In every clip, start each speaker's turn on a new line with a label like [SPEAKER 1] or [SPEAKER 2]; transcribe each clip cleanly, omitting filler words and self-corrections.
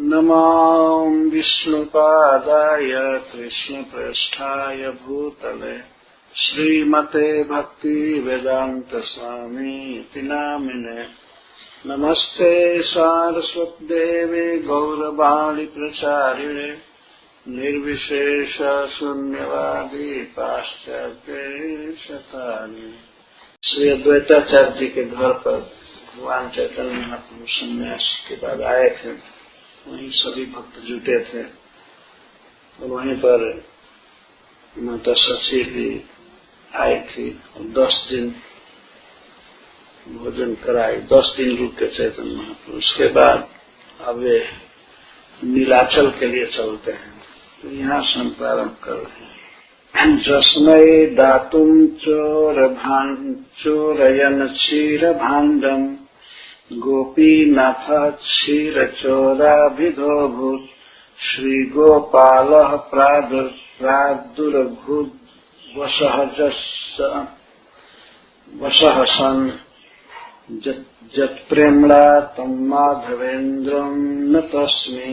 [SPEAKER 1] नमो विष्णुपादाय कृष्णप्रेष्ठाय भूतले श्रीमते भक्तिवेदांत स्वामी नामिने। नमस्ते सारस्वतदेवे गौरवाणी प्रचारिणे निर्विशेष शून्यवादी पाश्चात्य शतानि। श्री अद्वैताचार्य जी के घर पर भगवान चैतन्य महाप्रभु संन्यास के बाद आए थे। वहीं सभी भक्त जुटे थे और वहीं पर माता सची भी आई थी और 10 दिन भोजन कराए। 10 दिन रुके चैतन्य महाप्रभु। उसके बाद अब वे नीलाचल के लिए चलते हैं। तो यहाँ से प्रारंभ कर रहे हैं। जस्मै दातुम चोरयन क्षीर भाण्डम गोपीनाथ क्षीर चोराभिधोभूत श्रीगोपालः प्रादुर्भूत वशः सन् जत्प्रेम्णा तम् माधवेन्द्रम् नतोऽस्मि।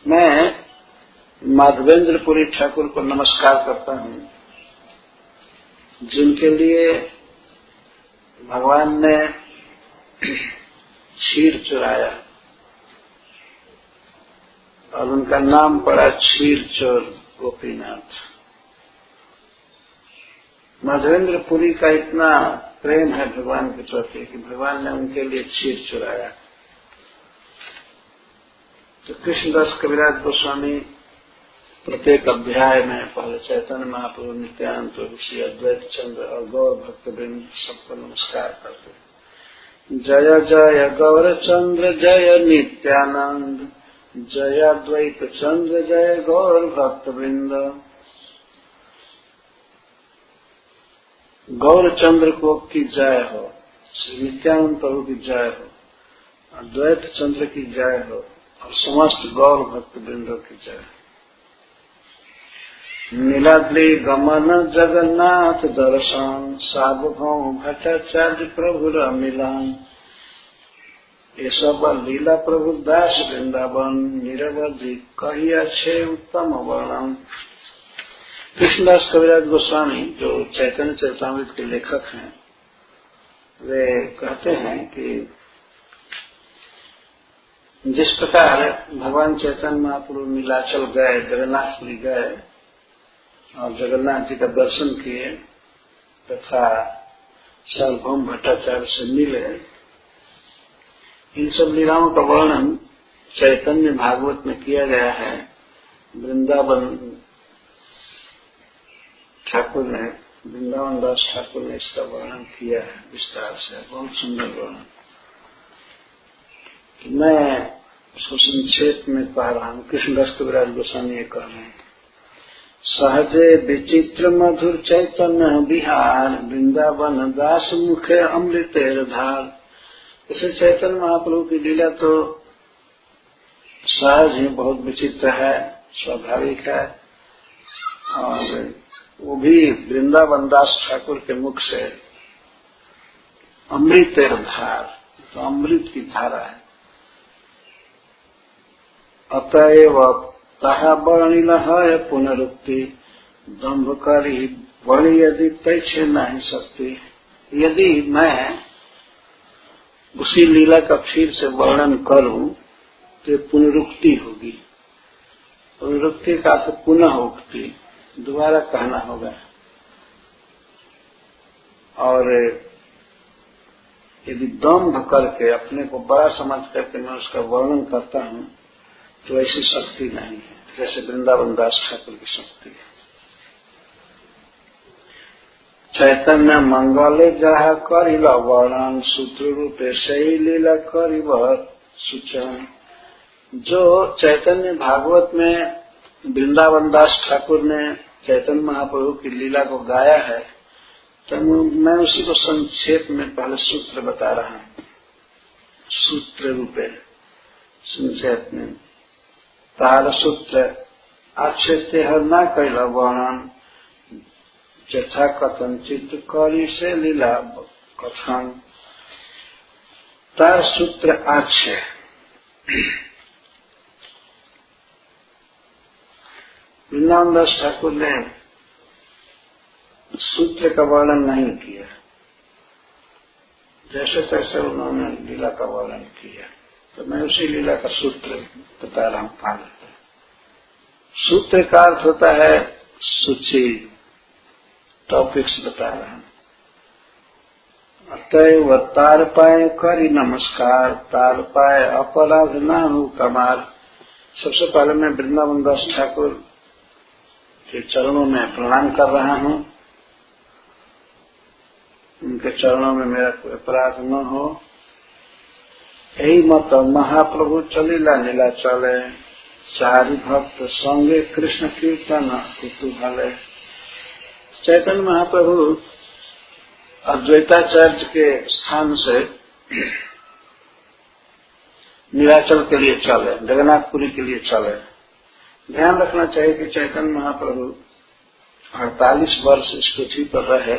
[SPEAKER 1] मैं माधवेंद्रपुरी ठाकुर को नमस्कार करता हूँ, जिनके लिए भगवान ने क्षीर चुराया और उनका नाम पड़ा क्षीर चोर गोपीनाथ। माधवेंद्रपुरी का इतना प्रेम है भगवान के प्रति कि भगवान ने उनके लिए क्षीर चुराया। तो कृष्णदास कविराज गोस्वामी प्रत्येक अध्याय में पहले चैतन्य महाप्रभु, नित्यानंद प्रभु, श्री अद्वैत चंद्र और गौर भक्तवृंद सबको नमस्कार करते हैं। जय जय गौर चंद्र जय नित्यानंद, जय अद्वैत चंद्र जय गौर भक्तवृंद। गौर चंद्र को की जय हो, श्री नित्यानंद प्रभु की जय हो, अद्वैत चंद्र की जय हो और समस्त गौर भक्तवृंदों की जय। नीलाद्रि गमन जगन्नाथ दर्शन, सार्वभौम भट्टाचार्य प्रभुर मिलन। ये सब लीला प्रभु दास वृंदावन, निरवधि कहिया छे उत्तम वर्णन। कृष्णदास कविराज गोस्वामी जो चैतन्य चरितामृत के लेखक हैं, वे कहते हैं कि जिस प्रकार भगवान चैतन्य महाप्रभु नीलाचल गए, जगन्नाथपुरी गए और जगन्नाथ जी का दर्शन किए तथा सार्वभौम भट्टाचार्य से मिले, इन सब लीलाओं का वर्णन चैतन्य भागवत में किया गया है। वृंदावन ठाकुर ने, वृंदावन दास ठाकुर ने इसका वर्णन किया है विस्तार से, बहुत सुंदर वर्णन। मैं उसको संक्षेप में पा रहा हूँ। कृष्णदास कविराज गोस्वामी ये कह रहे हैं। सहजे विचित्र मधुर चैतन्य विहार, वृंदावन दास मुखे अमृतेर धार। इसे चैतन्य महाप्रभु की लीला तो सहज ही बहुत विचित्र है, स्वाभाविक है, और वो भी वृंदावन दास ठाकुर के मुख से अमृतेर धार, तो अमृत की धारा है। अतएव तहा वर्णिल है पुनरुक्ति, दम्भकारी वर्णि यदि तैछे नहीं सकती। यदि मैं उसी लीला का फिर से वर्णन करूं तो पुनरुक्ति होगी। पुनरुक्ति का अर्थ पुनः उक्ति, दोबारा कहना होगा। और यदि दम्भ करके अपने को बड़ा समझ करके मैं उसका वर्णन करता हूं तो ऐसी शक्ति नहीं है जैसे वृंदावन दास ठाकुर की शक्ति है। चैतन्य मंगले जहा करिल वर्णन, सूत्र रूपे सही लीला करिब सूचन। जो चैतन्य भागवत में वृंदावन दास ठाकुर ने चैतन्य महाप्रभु की लीला को गाया है, तो मैं उसी को संक्षेप में पहले सूत्र बता रहा हूं। सूत्र रूपे संक्षेप में तार सूत्र आक्षेप हर न कैला वर्णन, यथा कथनचित करी से लीला कथन। तार सूत्र आक्षेप वृंदावन दास ठाकुर ने सूत्र का वर्णन नहीं किया, जैसे तैसे उन्होंने लीला का वर्णन किया, तो मैं उसी लीला का सूत्र बता रहा हूं। पालन सूत्र का अर्थ होता है सूची, टॉपिक्स बता रहा हूं। अतएव तार पाए करी नमस्कार, तार पाए अपराध न हो कमार। सबसे पहले मैं वृंदावन दास ठाकुर के चरणों में प्रणाम कर रहा हूं। उनके चरणों में मेरा कोई अपराध न हो, यही मत महाप्रभु चलीला नीला चले, चारि भक्त संगे कृष्ण कीर्तन कुतूहले। चैतन्य महाप्रभु अद्वैताचार्य के स्थान से नीलाचल के लिए चले, जगन्नाथपुरी के लिए चले। ध्यान रखना चाहिए कि चैतन्य महाप्रभु 48 वर्ष इस पृथ्वी पर रहे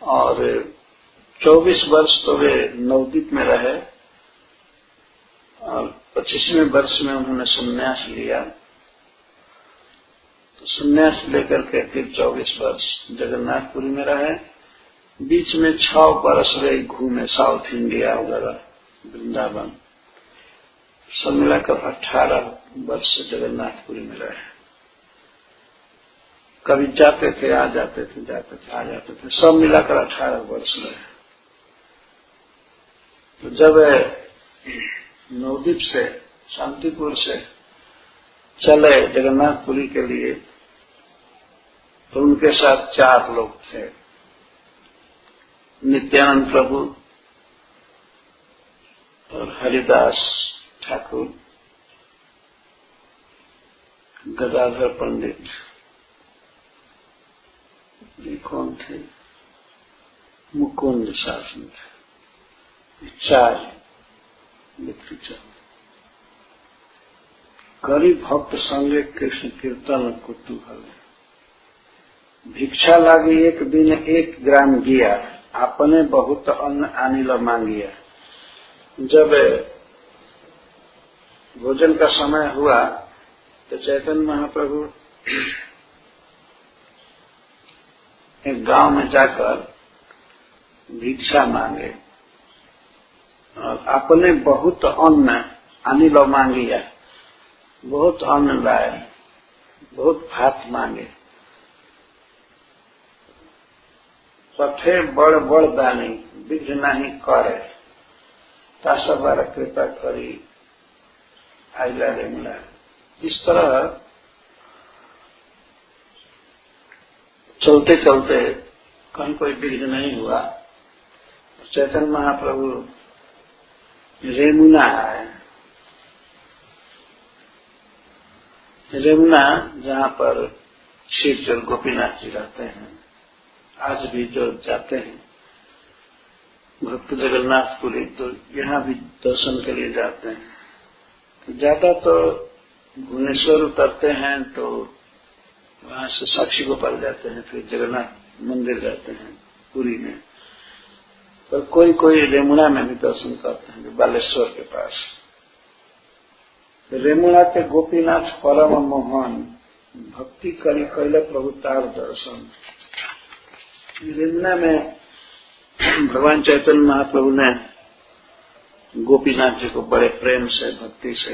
[SPEAKER 1] और 24 वर्ष तो वे नवद्वीप में रहे और 25वें वर्ष में उन्होंने संन्यास लिया। तो संन्यास लेकर के फिर 24 वर्ष जगन्नाथपुरी में रहे। बीच में 6 वर्ष वे घूमे, साउथ इंडिया वगैरह, वृंदावन, सब मिलाकर 18 वर्ष जगन्नाथपुरी में रहे। कभी जाते थे, आ जाते थे, जाते थे, आ जाते थे, सब मिलाकर 18 वर्ष रहे। तो जब नवद्वीप से, शांतिपुर से चले जगन्नाथपुरी के लिए, तो उनके साथ 4 लोग थे। नित्यानंद प्रभु और हरिदास ठाकुर, गदाधर पंडित, ये कौन थे, मुकुंद शासन थे। 4 व्यक्ति चले। करी भक्त संगे कृष्ण कीर्तन कुतूहल। भिक्षा लागी एक दिन 1 ग्राम गिया, आपने बहुत अन्न आनिल मांगिया। जब भोजन का समय हुआ तो चैतन्य महाप्रभु एक गांव में जाकर भिक्षा मांगे और अपने बहुत अन्न अनिल मांगिया, बहुत अन्न लाए, बहुत भात मांगे। पथे बड़ बड़ दानी विघ्न नहीं करे, तासा बारा कृपा करी आइला रे मिला। इस तरह चलते चलते कहीं कोई विघ्न नहीं हुआ। चैतन्य महाप्रभु रेमुना आए। रेमुना जहां पर श्री गोपीनाथ जी रहते हैं, आज भी जो जाते हैं भक्त जगन्नाथपुरी, तो यहाँ भी दर्शन के लिए जाते हैं। ज्यादा तो भुवनेश्वर उतरते हैं तो वहां से साक्षी गोपाल जाते हैं, फिर जगन्नाथ मंदिर जाते हैं पुरी में, पर कोई कोई रेमुना में भी दर्शन करते हैं, बालेश्वर के पास। रेमुना के गोपीनाथ परम मोहन, भक्ति करी कैल प्रभु तार दर्शन। रेमुना में भगवान चैतन्य महाप्रभु ने गोपीनाथ जी को बड़े प्रेम से, भक्ति से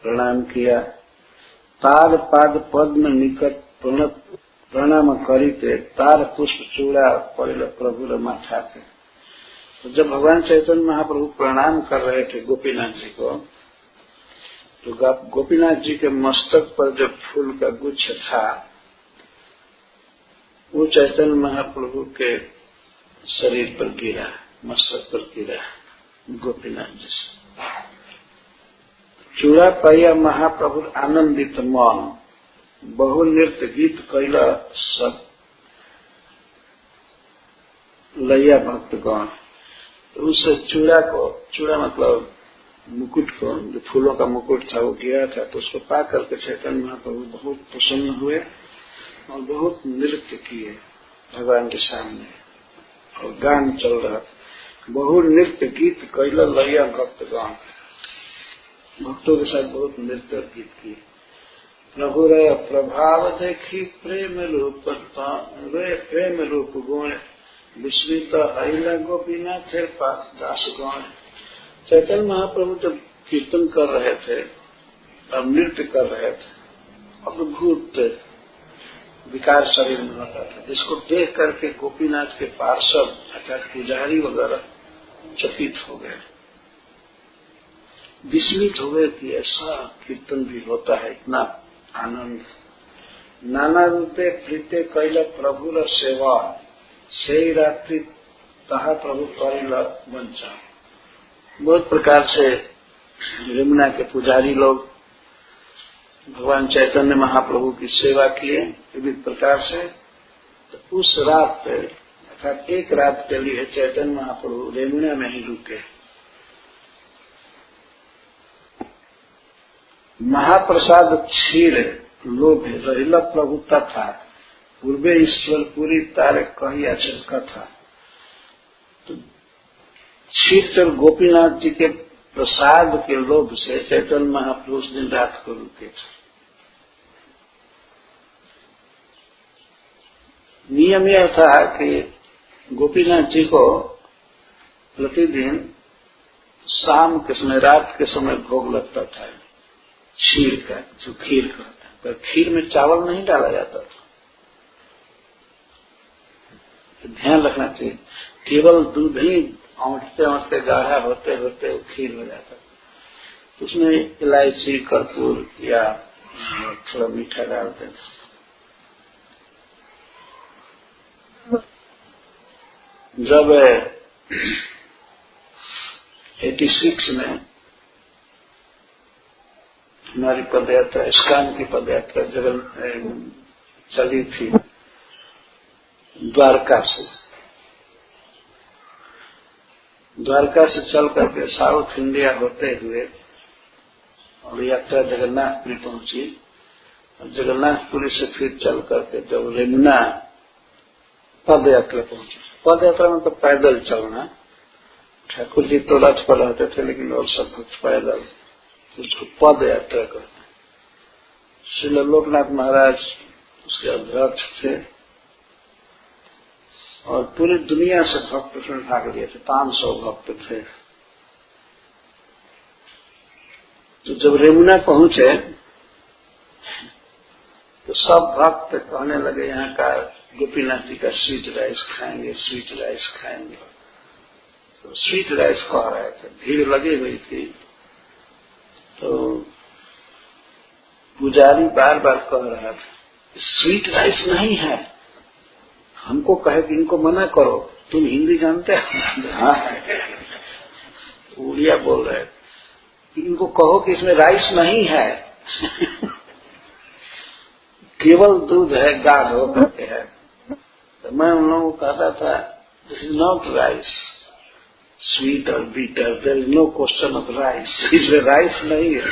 [SPEAKER 1] प्रणाम किया। तार पाद पद्म निकट प्रणाम करीते, तार पुष्प चूड़ा पड़े प्रभु माथा के। तो जब भगवान चैतन्य महाप्रभु प्रणाम कर रहे थे गोपीनाथ जी को, तो गोपीनाथ जी के मस्तक पर जो फूल का गुच्छ था, वो चैतन्य महाप्रभु के शरीर पर गिरा, मस्तक पर गिरा गोपीनाथ जी से। चूड़ा पाइया महाप्रभु आनंदित मन, बहु नृत्य गीत कैला सब लैया भक्तगण। तो उस चूड़ा मतलब मुकुट को, जो फूलों का मुकुट था वो गिरा था, तो उसको पा करके चैतन्य महाप्रभु बहुत प्रसन्न हुए और बहुत नृत्य किए भगवान के सामने, और गान चल रहा। बहु नृत्य गीत कैला लैया भक्तगण। भक्तों के साथ बहुत नृत्य और गीत किए। प्रभु रे प्रभाव देखी प्रेम रूप गुण विस्मित अहिला गोपीनाथ पास दास गण। चैतन्य महाप्रभु जब कीर्तन कर रहे थे और नृत्य कर रहे थे, अद्भुत विकार शरीर में होता था, जिसको देख करके गोपीनाथ के पार्षद अर्थात पुजारी वगैरह चकित हो गए, विस्मित हो गए कि ऐसा कीर्तन भी होता है, इतना आनंद। नाना रूपे प्रीते कैल प्रभुर सेवा से रात्रि तहा प्रभु करिल वंचा। बहुत प्रकार से यमुना के पुजारी लोग भगवान चैतन्य महाप्रभु की सेवा किए विविध प्रकार से। तो उस रात पे अर्थात एक रात के लिए चैतन्य महाप्रभु यमुना में ही रुके। महाप्रसाद क्षीर लोभ रहिला प्रभु तथा पूर्वे ईश्वर पूरी तारे कही अचल कथा। तो क्षीर गोपीनाथ जी के प्रसाद के लोभ से चैतन्य महाप्रभु उस दिन रात को रुके थे। नियम यह था कि गोपीनाथ जी को प्रतिदिन शाम के समय, रात के समय भोग लगता था क्षीर का, जो खीर कहता है, पर खीर में चावल नहीं डाला जाता था। ध्यान रखना चाहिए, केवल दूध ही औंठते औंठते गाढ़ा होते होते वो खीर हो जाता था। उसमें इलायची, कर्पूर या थोड़ा मीठा डालते थे। जब 86 में हमारी पदयात्रा, इस्कान की पदयात्रा जगन चली थी द्वारका से चल करके साउथ इंडिया होते हुए और यात्रा जगन्नाथपुरी पहुंची। और जगन्नाथपुरी से फिर चल करके जब यमुना पद यात्रा पहुंची। पद यात्रा में तो पैदल चलना, ठाकुर जी तो रथ पर रहते थे लेकिन और सब भक्त पैदल, उसको पद यात्रा कहते हैं। श्री लोकनाथ महाराज उसके अध्यक्ष थे और पूरी दुनिया से भक्त उसमें भाग लिए थे, 500 भक्त थे। तो जब यमुना पहुंचे तो सब भक्त कहने लगे यहाँ का गोपीनाथ जी का स्वीट राइस खाएंगे, स्वीट राइस खाएंगे। तो स्वीट राइस कह रहे थे, भीड़ लगी हुई थी। तो पुजारी बार बार कह रहा था स्वीट राइस नहीं है, हमको कहे कि इनको मना करो। तुम हिंदी जानते हो? हाँ, उड़िया बोल रहे, इनको कहो कि इसमें राइस नहीं है केवल दूध है, गाढ़ हो करके है। तो मैं उन लोगों को कहता था this is not rice, sweet और bitter, there is no question of rice, इसमें राइस नहीं है,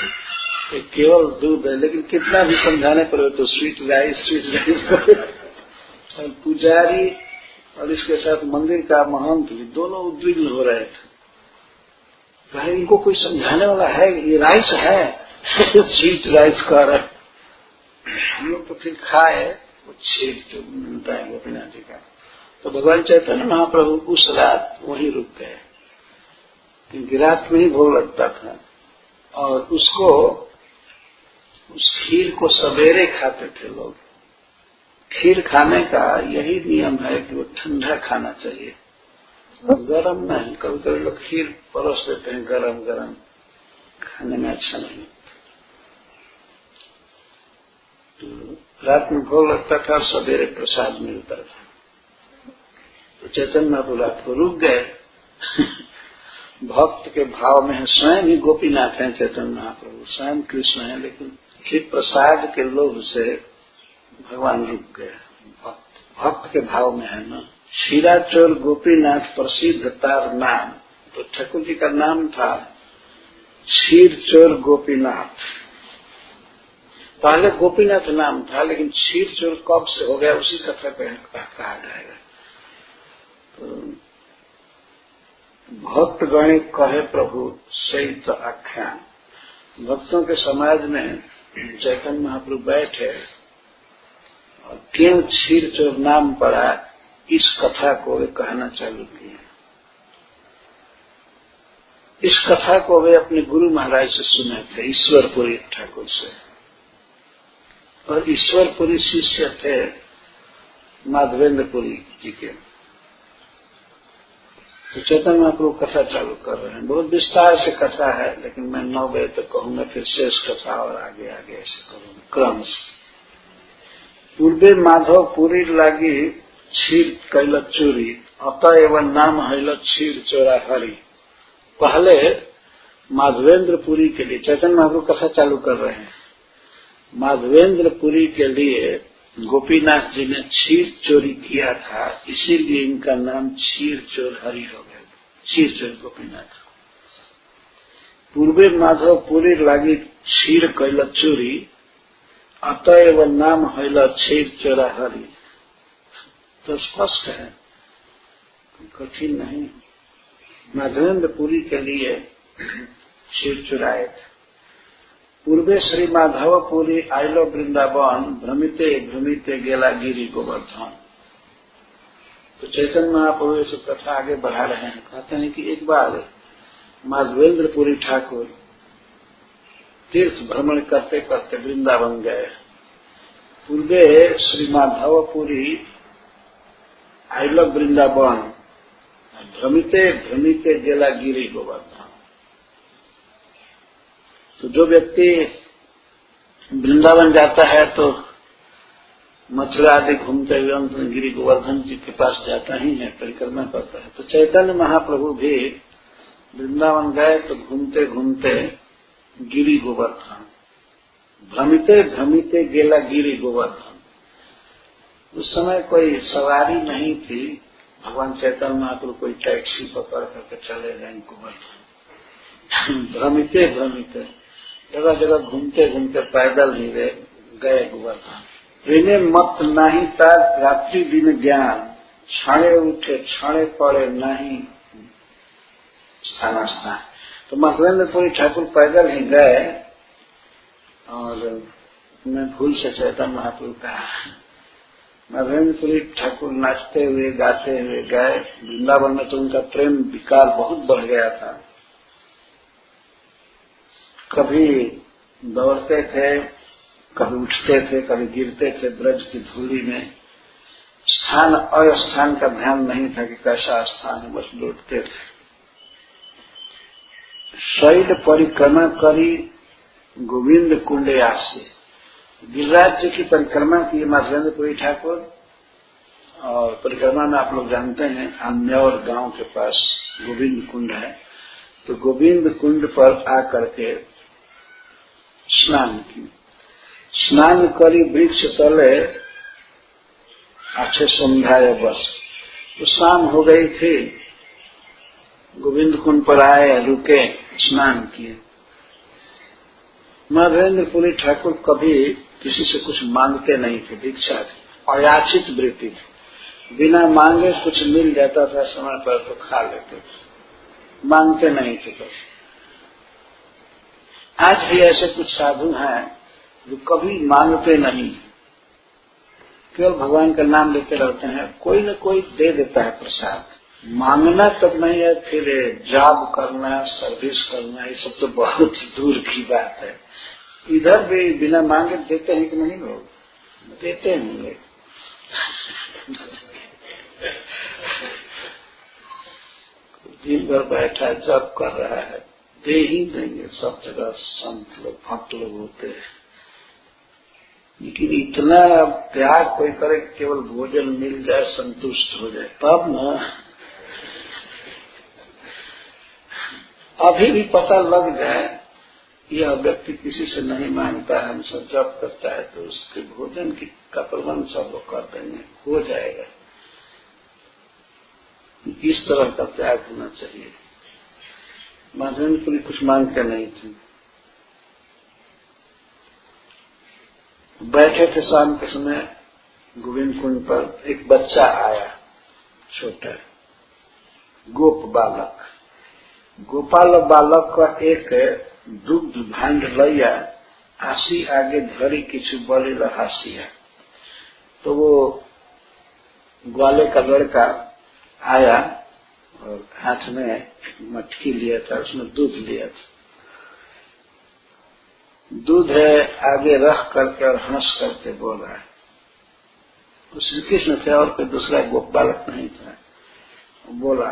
[SPEAKER 1] ये केवल दूध है। लेकिन कितना भी समझाने पर तो स्वीट राइस और पुजारी और इसके साथ मंदिर का महंत भी दोनों उद्विग्न हो रहे थे। कहे इनको कोई समझाने वाला है, ये राइस है स्वीट राइस कह रहे। हम लोग तो फिर खाए वो छेद जो मिलता है गोपीनाथ जी का। तो भगवान चैतन्य महाप्रभु उस रात वहीं रुक गए, क्योंकि रात में ही भोग लगता था। और उसको, उस खीर को सवेरे खाते थे लोग। खीर खाने का यही नियम है कि वो ठंडा खाना चाहिए, गरम नहीं। कभी कभी लोग खीर परोस देते हैं गरम गरम, खाने में अच्छा नहीं। तो रात में भोग लगता था और सवेरे प्रसाद मिलता था। तो चैतन्य महाप्रभु रात को रुक गए भक्त के भाव में है, स्वयं ही गोपीनाथ हैं चैतन्य महाप्रभु, स्वयं कृष्ण है, लेकिन फिर प्रसाद के लोभ से भगवान रुक गए। भक्त के भाव में है ना। क्षीराचोर गोपीनाथ प्रसिद्ध तार नाम, तो ठाकुर जी का नाम था क्षीरचोर गोपीनाथ। पहले गोपीनाथ नाम था, लेकिन क्षीरचोर कब से हो गया उसी कथा कहा जाएगा। तो भक्त गणे कहे प्रभु सहित आख्यान, भक्तों के समाज में चैतन्य महाप्रभु बैठे और क्यों क्षीर चोर नाम पड़ा, इस कथा को वे कहना चालू किए। इस कथा को वे अपने गुरु महाराज से सुने थे, ईश्वरपुरी ठाकुर से। और ईश्वरपुरी शिष्य थे माधवेंद्रपुरी जी के। तो चैतन्य महाप्रभु कथा चालू कर रहे हैं। बहुत विस्तार से कथा है, लेकिन मैं 9 बजे तक कहूंगा, फिर शेष कथा और आगे आगे ऐसे करूंगा क्रम से। पूर्वे माधव पुरी लागी क्षीर कैल चोरी, अतएव नाम हैल क्षीर चोरा हरि। पहले माधवेंद्रपुरी के लिए चैतन्य महाप्रभु कथा चालू कर रहे हैं। माधवेंद्रपुरी के लिए गोपीनाथ जी ने क्षीर चोरी किया था, इसीलिए इनका नाम क्षीर चोर हरि हो गया। क्षीर चोर गोपीनाथ। पूर्वे माधव पुरी लागी क्षीर कैल चोरी, अतएव नाम हैल क्षीर चोरा हरि। तो स्पष्ट है, कठिन नहीं। माधवेंद्रपुरी के लिए क्षीर चुराए थे। पूर्वे श्री माधवपुरी आइलो वृंदावन, भ्रमिते भ्रमिते गेला गिरी गोवर्धन। तो चैतन्य महाप्रभु से कथा आगे बढ़ा रहे हैं। कहते हैं कि एक बार माधवेंद्रपुरी ठाकुर तीर्थ भ्रमण करते करते वृंदावन गए। पूर्वे श्री माधवपुरी आइलो वृंदावन, भ्रमिते भ्रमिते गेला गिरी गोवर्धन। तो जो व्यक्ति वृंदावन जाता है तो मथुरा आदि घूमते हुए अंत में गिरी गोवर्धन जी के पास जाता ही है, परिक्रमा करता है। तो चैतन्य महाप्रभु भी वृंदावन गए तो घूमते घूमते गिरी गोवर्धन, भ्रमिते भ्रमिते गेला गिरी गोवर्धन। उस समय कोई सवारी नहीं थी। भगवान चैतन्य महाप्रभु कोई टैक्सी पकड़ करके चले गए गोवर्धन। भ्रमिते भ्रमिते जगह जगह घूमते घूमते पैदल ही गए गोवर्धन। इन्हें मत नहीं था रात्रि दिन ज्ञान, छाणे उठे छाणे पड़े नहीं स्थान। तो माधवेंद्रपुरी ठाकुर पैदल ही गए और मैं भूल से चैतन्य महाप्रभु कहा। माधवेंद्रपुरी ठाकुर नाचते हुए गाते हुए गए। वृंदावन में तो उनका प्रेम विकार बहुत बढ़ गया था। कभी दौड़ते थे, कभी उठते थे, कभी गिरते थे ब्रज की धूली में। स्थान अस्थान का ध्यान नहीं था कि कैसा स्थान है, बस लौटते थे। शैल परिक्रमा करी गोविंद कुंडे आसे। गिरिराज जी की परिक्रमा की माधवेंद्रपुरी ठाकुर, और परिक्रमा में आप लोग जानते हैं आम्यौर गांव के पास गोविंद कुंड है। तो गोविंद कुंड पर आकर के स्नान की। स्नान करी वृक्ष तले अच्छे संध्याय बस। तो शाम हो गई थी, गोविंद कुंड पर आए, रुके, स्नान किए। माधवेंद्रपुरी ठाकुर कभी किसी से कुछ मांगते नहीं थे, भिक्षा थी, अयाचित वृत्ति थी। बिना मांगे कुछ मिल जाता था समय पर तो खा लेते थे, मांगते नहीं थे कभी। आज भी ऐसे कुछ साधु हैं जो कभी मांगते नहीं, केवल भगवान का नाम लेते रहते हैं। कोई न कोई दे देता है प्रसाद। मांगना तब नहीं है, फिर जॉब करना, सर्विस करना, ये सब तो बहुत दूर की बात है। इधर भी बिना मांगे देते हैं कि नहीं? लोग देते हैं। दिन भर बैठा जॉब कर रहा है, दे ही देंगे। सब जगह संत लोग, भक्त लोग होते हैं, लेकिन इतना त्याग कोई करे केवल भोजन मिल जाए, संतुष्ट हो जाए, तब न। अभी भी पता लग जाए यह व्यक्ति किसी से नहीं मांगता है, हमसे जप करता है, तो उसके भोजन का प्रबंध सब लोग कर देंगे, हो जाएगा। इस तरह का त्याग होना चाहिए। माधवेंद्रपुरी कुछ मांगते नहीं थे। बैठे थे शाम के समय गोविंद कुंड पर, एक बच्चा आया, छोटा गोप बालक। गोपाल बालक का एक दुग्ध भांड लैया आसी आगे धरी किछु बोलिल हासिया। तो वो ग्वाले का लड़का आया और हाथ में मटकी लिया था, उसमें दूध लिया था। दूध है आगे रख करके और हंस करके बोल रहा है। वो श्री कृष्ण थे और कोई दूसरा गोप बालक नहीं था। बोला,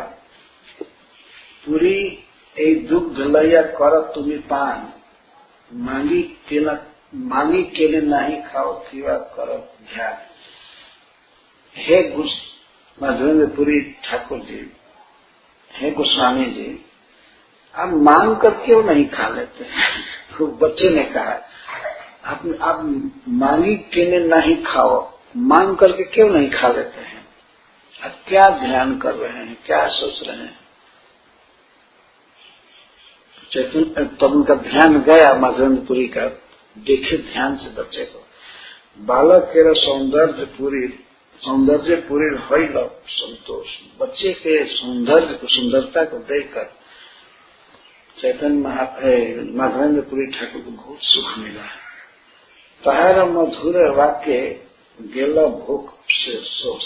[SPEAKER 1] पूरी ए दुग्ध लैया कर तुम्ही पान, मांगी केले नहीं खाओ थीवा करो ध्यान। हे मधुरेंद्रपुरी ठाकुर जी, हे गोस्वामी जी, आप मांग कर क्यों नहीं खा लेते? तो बच्चे ने कहा, आप मांगी केले नहीं खाओ, मांग करके क्यों नहीं खा लेते हैं? आप क्या ध्यान कर रहे हैं, क्या सोच रहे हैं? चैतन्य तब उनका ध्यान गया मधुरेंद्रपुरी का। देखे ध्यान से बच्चे को। बालक के सौंदर्य पूरी होइल संतोष। बच्चे के सौंदर्य को, सुंदरता को देखकर चैतन्य मधुरेंद्रपुरी ठाकुर को बहुत सुख मिला। तहारा मधुर वाक्य गेला भूख से सोच।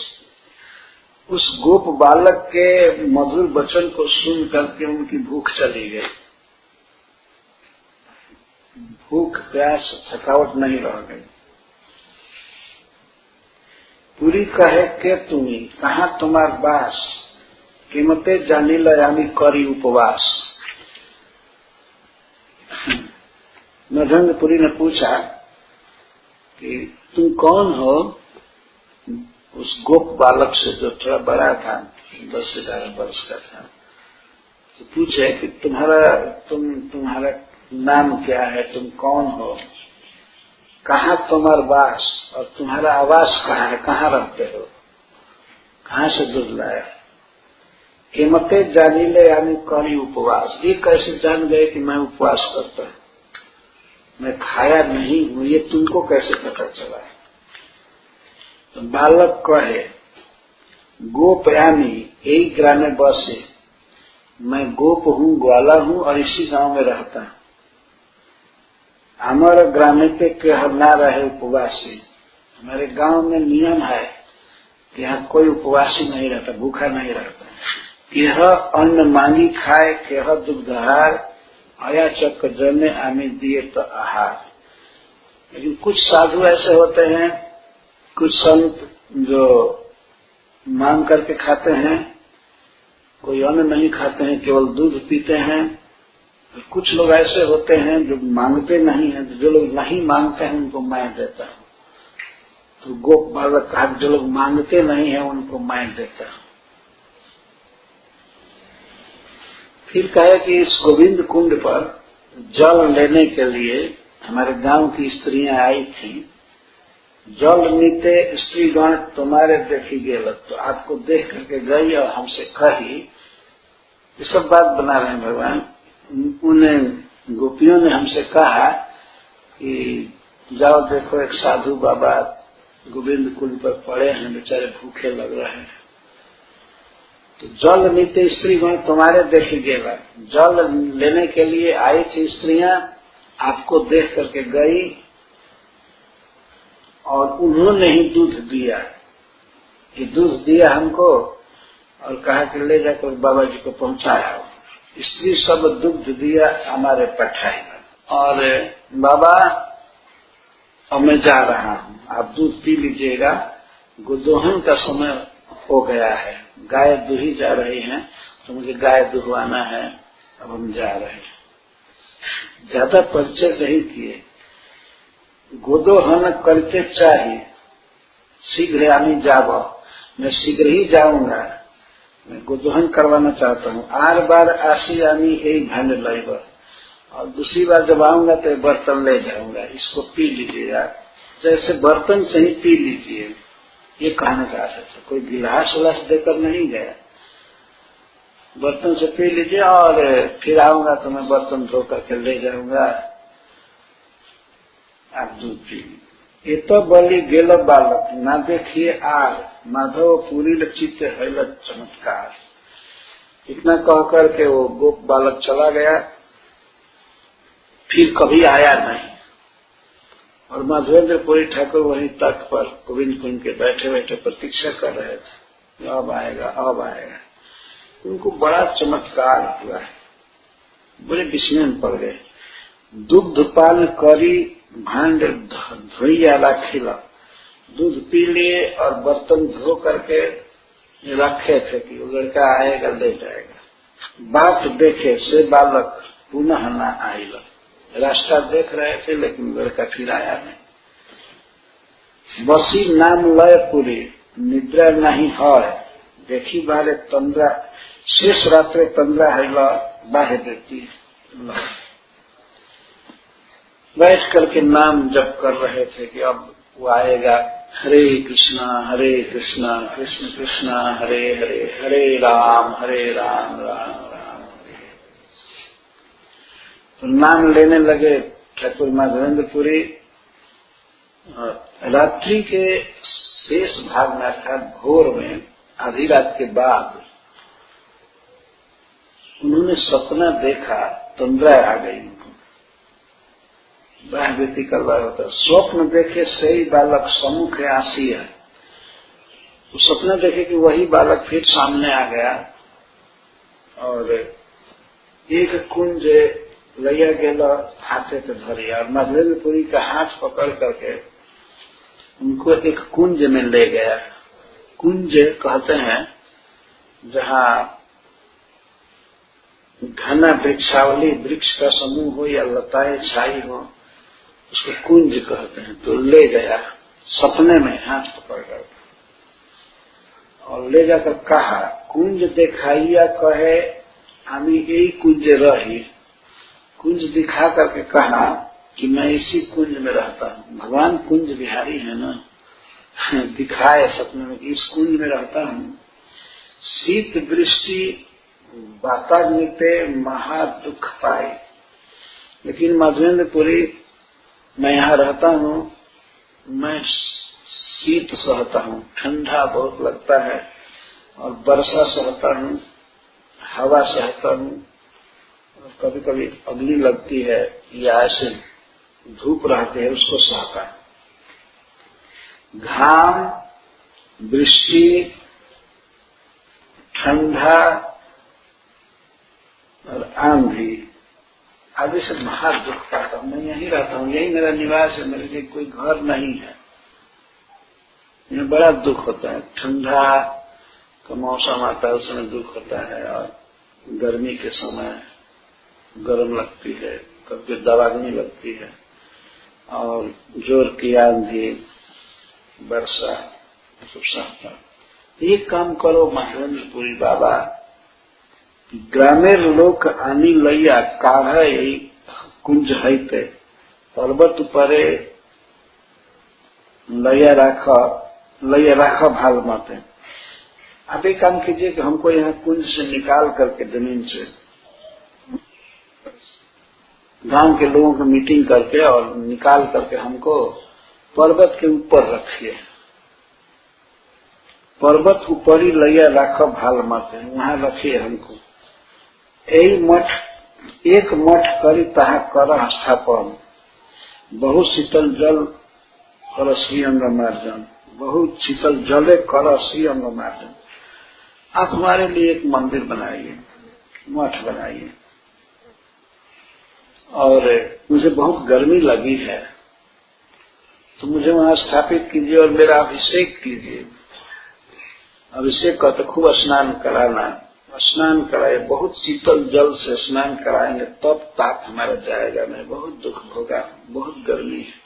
[SPEAKER 1] उस गोप बालक के मधुर वचन को सुन करके उनकी भूख चली गई। भूख प्यास थकावट नहीं रह गई। पूरी कहे के तुम्ही कहाँ तुम्हार बास, कीमते जानी लयामी करी उपवास। मधुरेंद्रपुरी ने पूछा कि तुम कौन हो? उस गोप बालक से जो थोड़ा बड़ा था, 10 से 11 वर्ष का था, तो पूछे कि तुम्हारा नाम क्या है, तुम कौन हो, कहाँ तुम्हारा वास और तुम्हारा आवास कहाँ है, कहाँ रहते हो, कहाँ से दूध लाया? कीमते जानी ले यानी करी उपवास। ये कैसे जान गए कि मैं उपवास करता हूँ, मैं खाया नहीं हूँ, ये तुमको कैसे पता चला? तो बालक कहे, गोप यानी यही ग्रामे बसे, मैं गोप हूँ, ग्वाला हूँ और इसी गांव में रहता हूँ। हमारे ग्रामे पे कह ना रहे उपवासी। हमारे गांव में नियम है कि यहाँ कोई उपवासी नहीं रहता, भूखा नहीं रहता। यह अन्न मांगी खाए, केह दुग्धहार, आया चक्र जने आमी दिए तो आहार। लेकिन कुछ साधु ऐसे होते हैं, कुछ संत जो मांग करके खाते हैं, कोई अन्न नहीं खाते हैं, केवल दूध पीते हैं। कुछ लोग ऐसे होते हैं जो मांगते नहीं हैं, जो लोग नहीं मांगते हैं उनको मैं देता हूँ। तो गोप बालक कहा, जो लोग मांगते नहीं हैं उनको मैं देता हूँ। फिर कहे कि इस गोविंद कुंड पर जल लेने के लिए हमारे गांव की स्त्रियां आई थी। जल नीते स्त्रीगण तुम्हारे देखी गेल, तो आपको देख करके गई और हमसे कही। ये सब बात बना रहे हैं भगवान। उन्हें गोपियों ने हमसे कहा कि जाओ देखो, एक साधु बाबा गोविंद कुंड पर पड़े हैं, बेचारे भूखे लग रहे हैं। तो जल नीते स्त्रीगण तुम्हारे देखी गेला, जल लेने के लिए आई थी स्त्रियां, आपको देख करके गई और उन्होंने ही दूध दिया। ये दूध दिया हमको और कहा कि ले जाकर बाबा जी को पहुंचाया। स्त्री सब दुग्ध दिया हमारे पठाई में। और बाबा अब मैं जा रहा हूँ, आप दूध पी लीजिएगा, गोदोहन का समय हो गया है, गाय दूही जा रही हैं, तो मुझे गाय दुहवाना है, अब हम जा रहे हैं। ज्यादा परिचय नहीं किए। गोदोहन करके चाहिए, शीघ्र आमी जाओ, मैं शीघ्र ही जाऊंगा, मैं गोदोहन करवाना चाहता हूँ। आर बार आशी आमी यही भांड लाइब, और दूसरी बार जब आऊंगा तो बर्तन ले जाऊंगा, इसको पी लीजिएगा, जैसे बर्तन से ही पी लीजिए। ये कहने का आशा था, कोई गिलास उलास देकर नहीं गया, बर्तन से पी लीजिए और फिर आऊंगा तो मैं बर्तन धो करके ले जाऊंगा, आप दूध पी लीजिए। ये तो बोली गेल बालक ना देखिए आर, माधव पूरी लक्षित है चमत्कार। इतना कहकर के वो गोप बालक चला गया फिर कभी आया नहीं। और माधवेंद्रपुरी ठाकुर वहीं तट पर गोविंद कुंज के बैठे बैठे प्रतीक्षा कर रहे थे, अब आएगा अब आएगा। उनको बड़ा चमत्कार हुआ है, बड़े विस्मय में पड़ गए। दुग्ध पान करी भांड धोइया राखिला, दूध पी लिए और बर्तन धो करके रखे थे कि वो लड़का आएगा ले जाएगा। बात देखे से बालक पुनः न आएगा। रास्ता देख रहे थे लेकिन लड़का फिर आया नहीं। बसी नाम लय पूरी निद्रा नहीं है, देखी बारे तंद्रा शेष रात्रे तंद्रा है बाहे देती है। बैठ करके नाम जप कर रहे थे कि अब वो आएगा। हरे कृष्णा कृष्ण कृष्ण हरे हरे, हरे राम राम राम हरे। तो नाम लेने लगे ठाकुर माधवेंद्रपुरी। रात्रि के शेष भाग में अर्थात भोर में आधी रात के बाद उन्होंने सपना देखा, तंद्रा आ गई उनको, व्यक्ति कर रहा होता। स्वप्न देखे सही बालक सम्मुख आसी है। तो सपना देखे कि वही बालक फिर सामने आ गया और एक कुंज लैया गेला हाथे पे धरिया और माधवेंद्रपुरी का हाथ पकड़ करके उनको एक कुंज में ले गया। कुंज कहते हैं जहाँ घना वृक्षावली, वृक्ष का समूह हो या लताएं छाई हो, उसको कुंज कहते हैं। तो ले गया सपने में हाथ पकड़कर और ले जाकर कहा, कुंज दिखाइया कहे आमी यही कुंज रही। कुंज दिखा करके कहा कि मैं इसी कुंज में रहता हूँ। भगवान कुंज बिहारी है ना, दिखाए सपने में कि इस कुंज में रहता हूँ। शीत वृष्टि वाताग्निते महा दुख पाए। लेकिन माधवेंद्रपुरी मैं यहाँ रहता हूँ, मैं शीत सहता हूँ, ठंडा बहुत लगता है और वर्षा सहता हूँ, हवा सहता हूँ और कभी कभी अग्नि लगती है या ऐसे धूप रहते है उसको सहता है। घाम, वृष्टि, ठंडा और आंधी आदि से महा दुख पाता हूँ। मैं यहीं रहता हूँ, यही मेरा निवास है, मेरे लिए कोई घर नहीं है। यह बड़ा दुख होता है। ठंडा का मौसम आता है उस समय दुख होता है और गर्मी के समय गर्म लगती है, कभी दवाग्नि लगती है और जोर की आंधी, वर्षा सब सहता। एक काम करो माधवेंद्रपुरी बाबा, ग्रामेर लोक आनी लैया काढ़ कुंज हईते पर्वत परे लैया राख भाल माते। आप एक काम कीजिए कि हमको यहाँ कुंज से निकाल करके जमीन से गांव के लोगों को मीटिंग करके और निकाल करके हमको पर्वत के ऊपर रखिए। पर्वत ऊपरी लैया राख भाल माते, वहां रखिए हमको। यही मठ एक मठ करी तहा कर स्थापन, बहुत शीतल जल कर श्री अंग मार्जन, बहुत शीतल जले कर श्री अंग मार्जन। आप हमारे लिए एक मंदिर बनाइए, मठ बनाइए। और मुझे बहुत गर्मी लगी है तो मुझे वहां स्थापित कीजिए और मेरा अभिषेक कीजिए। अभिषेक का तो खूब स्नान कराना, स्नान कराए, बहुत शीतल जल से स्नान कराएंगे तब ताप हमारा जाएगा। मैं बहुत दुख भोगा, बहुत गर्मी है।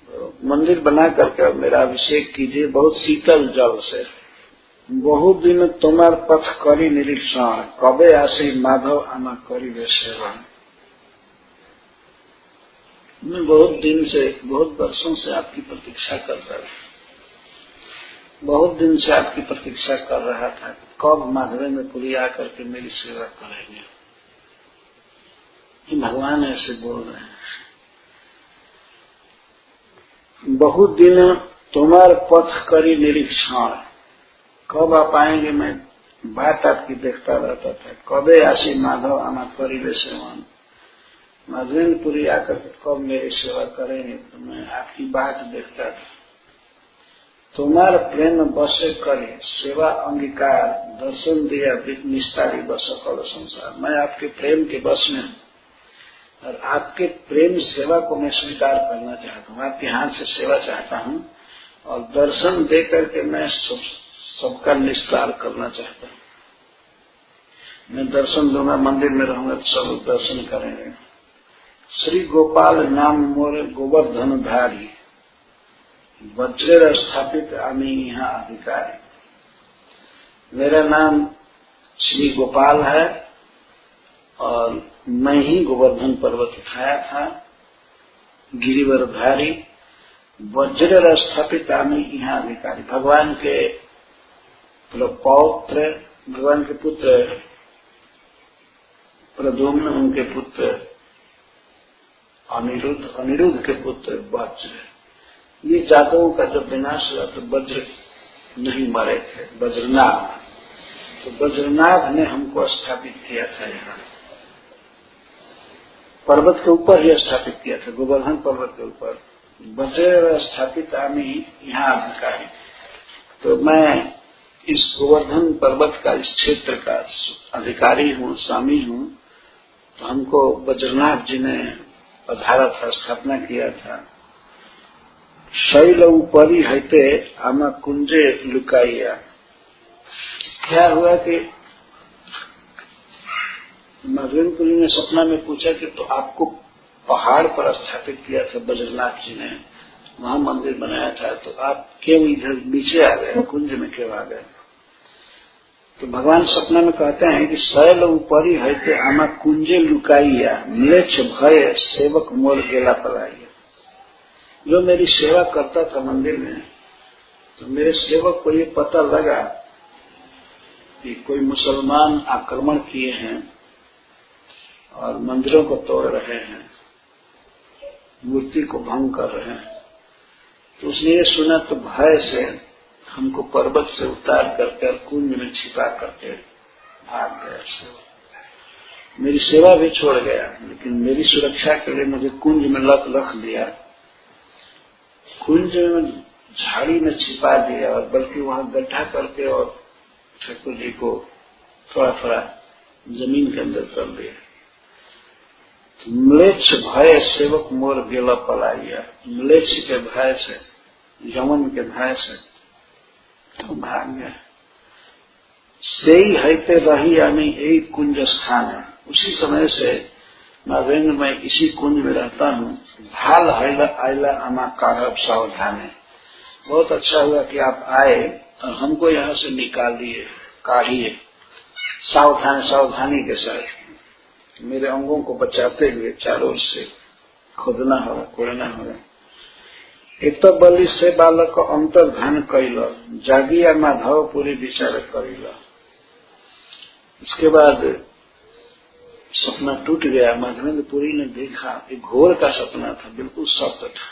[SPEAKER 1] तो मंदिर बना करके मेरा अभिषेक कीजिए बहुत शीतल जल से। बहुत दिन तुम्हार पथ करी निरीक्षण, कबे आसे माधव आमा करी वे सेवा। मैं बहुत दिन से, बहुत वर्षों से आपकी प्रतीक्षा कर रहा था, बहुत दिन से आपकी प्रतीक्षा कर रहा था कब माधवेंद्रपुरी आकर के मेरी सेवा करेंगे। कि भगवान ऐसे बोल रहे हैं, बहुत दिन तुम्हार पथ करी निरीक्षण, कब आप आएंगे। मैं बात आपकी देखता रहता था, कबे आशी माधव आमा करी वे सेवन। माधवेंद्रपुरी आकर के कब मेरी सेवा करेंगे, तो मैं आपकी बात देखता था। तुम्हार प्रेम बसे करे सेवा अंगीकार, दर्शन दिया निस्तारी बस सकल संसार। मैं आपके प्रेम के बस में हूँ और आपके प्रेम सेवा को मैं स्वीकार करना चाहता हूँ, आपके हाथ से सेवा चाहता हूँ और दर्शन दे करके मैं सबका निस्तार करना चाहता हूँ। मैं दर्शन दूंगा, मंदिर में रहूंगा तो सब लोग दर्शन करेंगे। श्री गोपाल नाम मोर गोवर्धन धारी, वज्र स्थापित आमी यहाँ अधिकारी। मेरा नाम श्री गोपाल है और मैं ही गोवर्धन पर्वत उठाया था, गिरिवरधारी, वज्र स्थापित आमी यहाँ अधिकारी। भगवान के पौत्र, भगवान के पुत्र प्रद्युम्न, उनके पुत्र अनिरुद्ध, अनिरुद्ध के पुत्र वज्र। ये जातकों का जब विनाश हुआ तो वज्र नहीं मरे थे, वज्रनाभ। तो वज्रनाभ ने हमको स्थापित किया था, यहाँ पर्वत के ऊपर ही स्थापित किया था, गोवर्धन पर्वत के ऊपर। वज्र स्थापित आमी यहाँ अधिकारी। तो मैं इस गोवर्धन पर्वत का, इस क्षेत्र का अधिकारी हूँ, स्वामी हूँ। तो हमको वज्रनाभ जी ने पधारा था, स्थापना किया था। शैल ऊपरी हैते आमा कुंजे लुकाइया। क्या हुआ कि माधवेंद्रपुरी ने सपना में पूछा कि तो आपको पहाड़ पर स्थापित किया था वज्रनाथ जी ने, वहां मंदिर बनाया था, तो आप क्यों इधर नीचे आ गए, कुंज में क्यों आ गए? तो भगवान सपना में कहते हैं कि शैल ऊपरी हैते आमा कुंजे लुकाइया, म्लेच्छ भय सेवक मोर गेला पलाइया। जो मेरी सेवा करता था मंदिर में, तो मेरे सेवक को ये पता लगा कि कोई मुसलमान आक्रमण किए हैं और मंदिरों को तोड़ रहे हैं, मूर्ति को भंग कर रहे हैं। तो उसने ये सुना तो भय से हमको पर्वत से उतार करके कुंज में छिपा करके भाग गया। मेरी सेवा भी छोड़ गया, लेकिन मेरी सुरक्षा के लिए मुझे कुंज में रख दिया, कुंज में झाड़ी में छिपा दिया और बल्कि वहां गड्ढा करके और ठाकुर जी को थोड़ा थोड़ा जमीन के अंदर कर दिया। म्लेच्छ भय सेवक मोर गेला पलाइया। म्लेच्छ के भय से, यमन के भय से तो भाग गया। सेई हैते रही आमी यही कुंज स्थान है। उसी समय से नागेंद्र मैं इसी कुंज में रहता हूँ। भाल हैला आयला आमा कारब सावधाने। बहुत अच्छा हुआ कि आप आए और हमको यहाँ से निकाल दिए, काढ़िए, सावधानी के साथ मेरे अंगों को बचाते हुए चारों ओर से खोदना होगा, कोड़ना होगा। एक तो बलि से बालक अंतर्धान कैल, जागिया माधवपुरी विचार करिल। इसके बाद सपना टूट गया। माधवेंद्रपुरी ने देखा, एक घोर का सपना था, बिल्कुल सत्य था।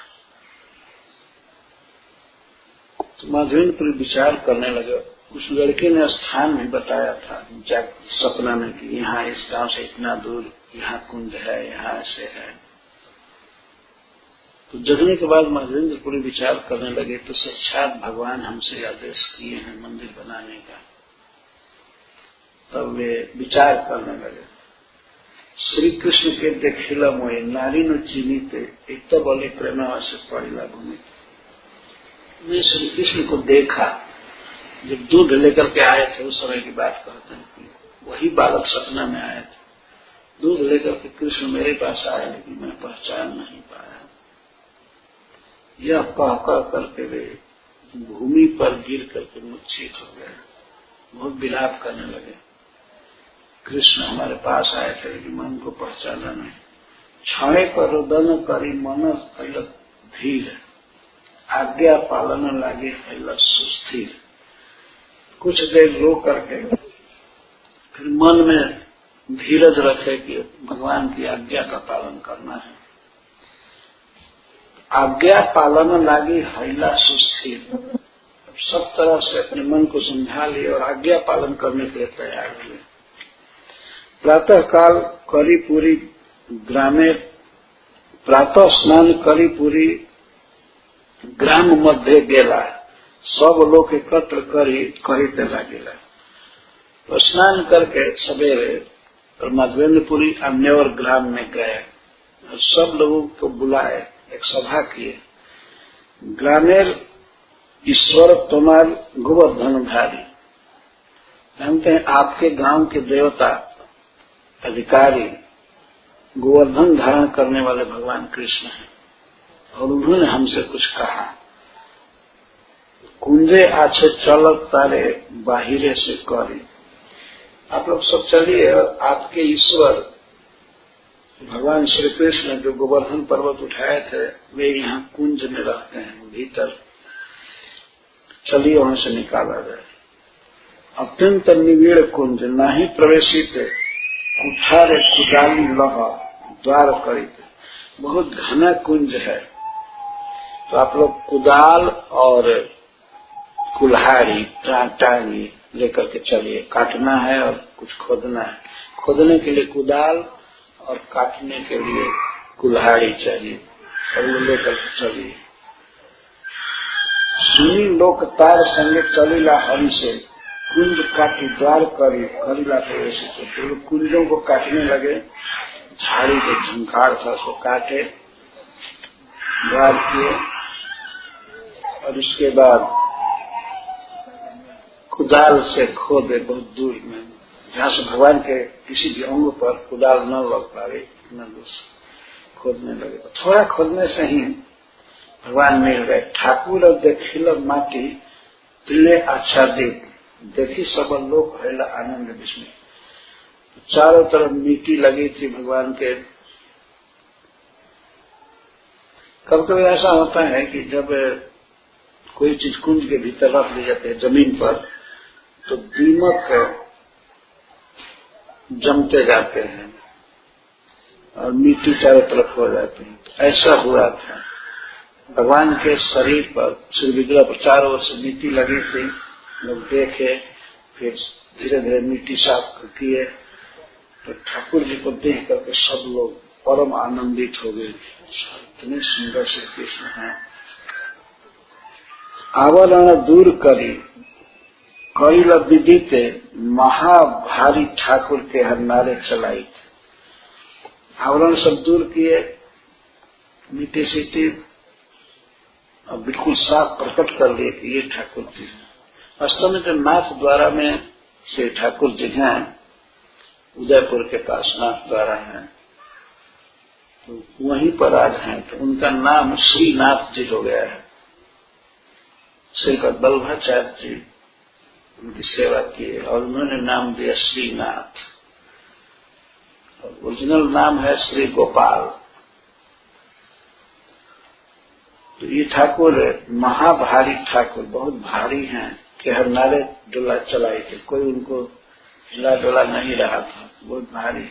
[SPEAKER 1] तो माधवेंद्रपुरी विचार करने लगा। उस लड़के ने स्थान भी बताया था सपना में कि यहाँ इस गांव से इतना दूर यहाँ कुंज है, यहाँ ऐसे है। तो जगने के बाद माधवेंद्रपुरी विचार करने लगे तो साक्षात भगवान हमसे आदेश किए हैं मंदिर बनाने का। तब वे विचार करने लगे। श्री कृष्ण के देखिला मोए नारी नो चिन्हित एक तो बोले प्रेम से पड़िला भूमि। मैं श्री कृष्ण को देखा जब दूध लेकर के आए थे, उस समय की बात कहते हैं कि वही बालक सपना में आए थे। दूध लेकर के कृष्ण मेरे पास आए, लेकिन मैं पहचान नहीं पाया। यह कह करके वे भूमि पर गिर करके मूर्छित हो गए, बहुत विलाप करने लगे। कृष्ण हमारे पास आए थे, लेकिन मन को पहचाना नहीं। क्षणे पर रोदन करी मन कैल धीर, आज्ञा पालन लागे कैल सुस्थिर। कुछ देर रो करके फिर मन में धीरज रखे कि भगवान की आज्ञा का पालन करना है। आज्ञा पालन लागी हैला सुस्थिर। सब तरह से अपने मन को समझा लिए और आज्ञा पालन करने के लिए तैयार हुए। प्रातः काल करी पूरी ग्रामे प्रातः स्नान करी पूरी ग्राम मध्य गेला, सब लोग एकत्र करीते लागिला। तो स्नान करके सवेरे माधवेंद्रपुरी अन्यवर ग्राम में गए और सब लोगों को बुलाए, एक सभा किए। ग्रामेर ईश्वर तुम्हार गोवर्धनधारी, जानते हैं आपके गांव के देवता अधिकारी गोवर्धन धारण करने वाले भगवान कृष्ण हैं, और उन्होंने हमसे कुछ कहा। कुंजे आछे चलत तारे बाहिरे से करी। आप लोग सब चलिए, आपके ईश्वर भगवान श्री कृष्ण जो गोवर्धन पर्वत उठाए थे वे यहाँ कुंज में रहते हैं भीतर, चलिए वहां से निकाला जाए। अत्यंत निविड़ कुंज नाही प्रवेशित कुठारे कुदाली लहा द्वार करित, बहुत घना कुंज है। तो आप लोग कुदाल और कुल्हाड़ी टांगी लेकर के चलिए, काटना है और कुछ खोदना है। खोदने के लिए कुदाल और काटने के लिए कुल्हाड़ी चाहिए, और वो लेकर के चलिए। सुनी लोक तार संगे चलीला हरि से कुंज काटी द्वार करीला प्रवेश। तो लोग कुंजों को काटने लगे, झाड़ी के झंकार था उसको काटे, द्वार किए, और उसके बाद कुदाल से खोदे बहुत दूर में, जहाँ से भगवान के किसी भी अंग पर कुदाल न लग पावे, इतना दूर खोदने लगे। थोड़ा खोदने से ही भगवान मिल गए। ठाकुर और देखिल माटी तिले आच्छादित, देखी सब लोग भैला आनंद विस्मय। चारों तरफ मिट्टी लगी थी भगवान के। कभी कभी ऐसा होता है कि जब कोई चीज कुंज के भीतर रख दी जाती है जमीन पर, तो दीमक जमते जाते हैं और मिट्टी चारों तरफ हो जाती है। तो ऐसा हुआ था भगवान के शरीर पर, श्री विग्रह पर चारों ओर से मिट्टी लगी थी। लोग देखे, फिर धीरे धीरे मिट्टी साफ किए, तो ठाकुर जी को देख करके सब लोग परम आनंदित हो गए। इतने सुंदर श्री कृष्ण हैं। आवरण दूर करी कईल विदिते महाभारी ठाकुर के हरनारे चलाई। आवरण सब दूर किए, मिट्टी सीटी, और बिल्कुल साफ प्रकट कर लिए कि ये ठाकुर जी हैं। वास्तव में जो नाथ द्वारा में श्री ठाकुर जी हैं, उदयपुर के पास नाथ द्वारा हैं, तो वहीं पर आज हैं। तो उनका नाम श्रीनाथ जी हो गया है। श्रीपद वल्लभाचार्य जी उनकी सेवा किए और उन्होंने नाम दिया श्रीनाथ। ओरिजिनल नाम है श्री गोपाल। तो ये ठाकुर महाभारी ठाकुर, बहुत भारी हैं कि हर नारे डोला चलाई थे, कोई उनको हिला डोला नहीं रहा था, बहुत भारी।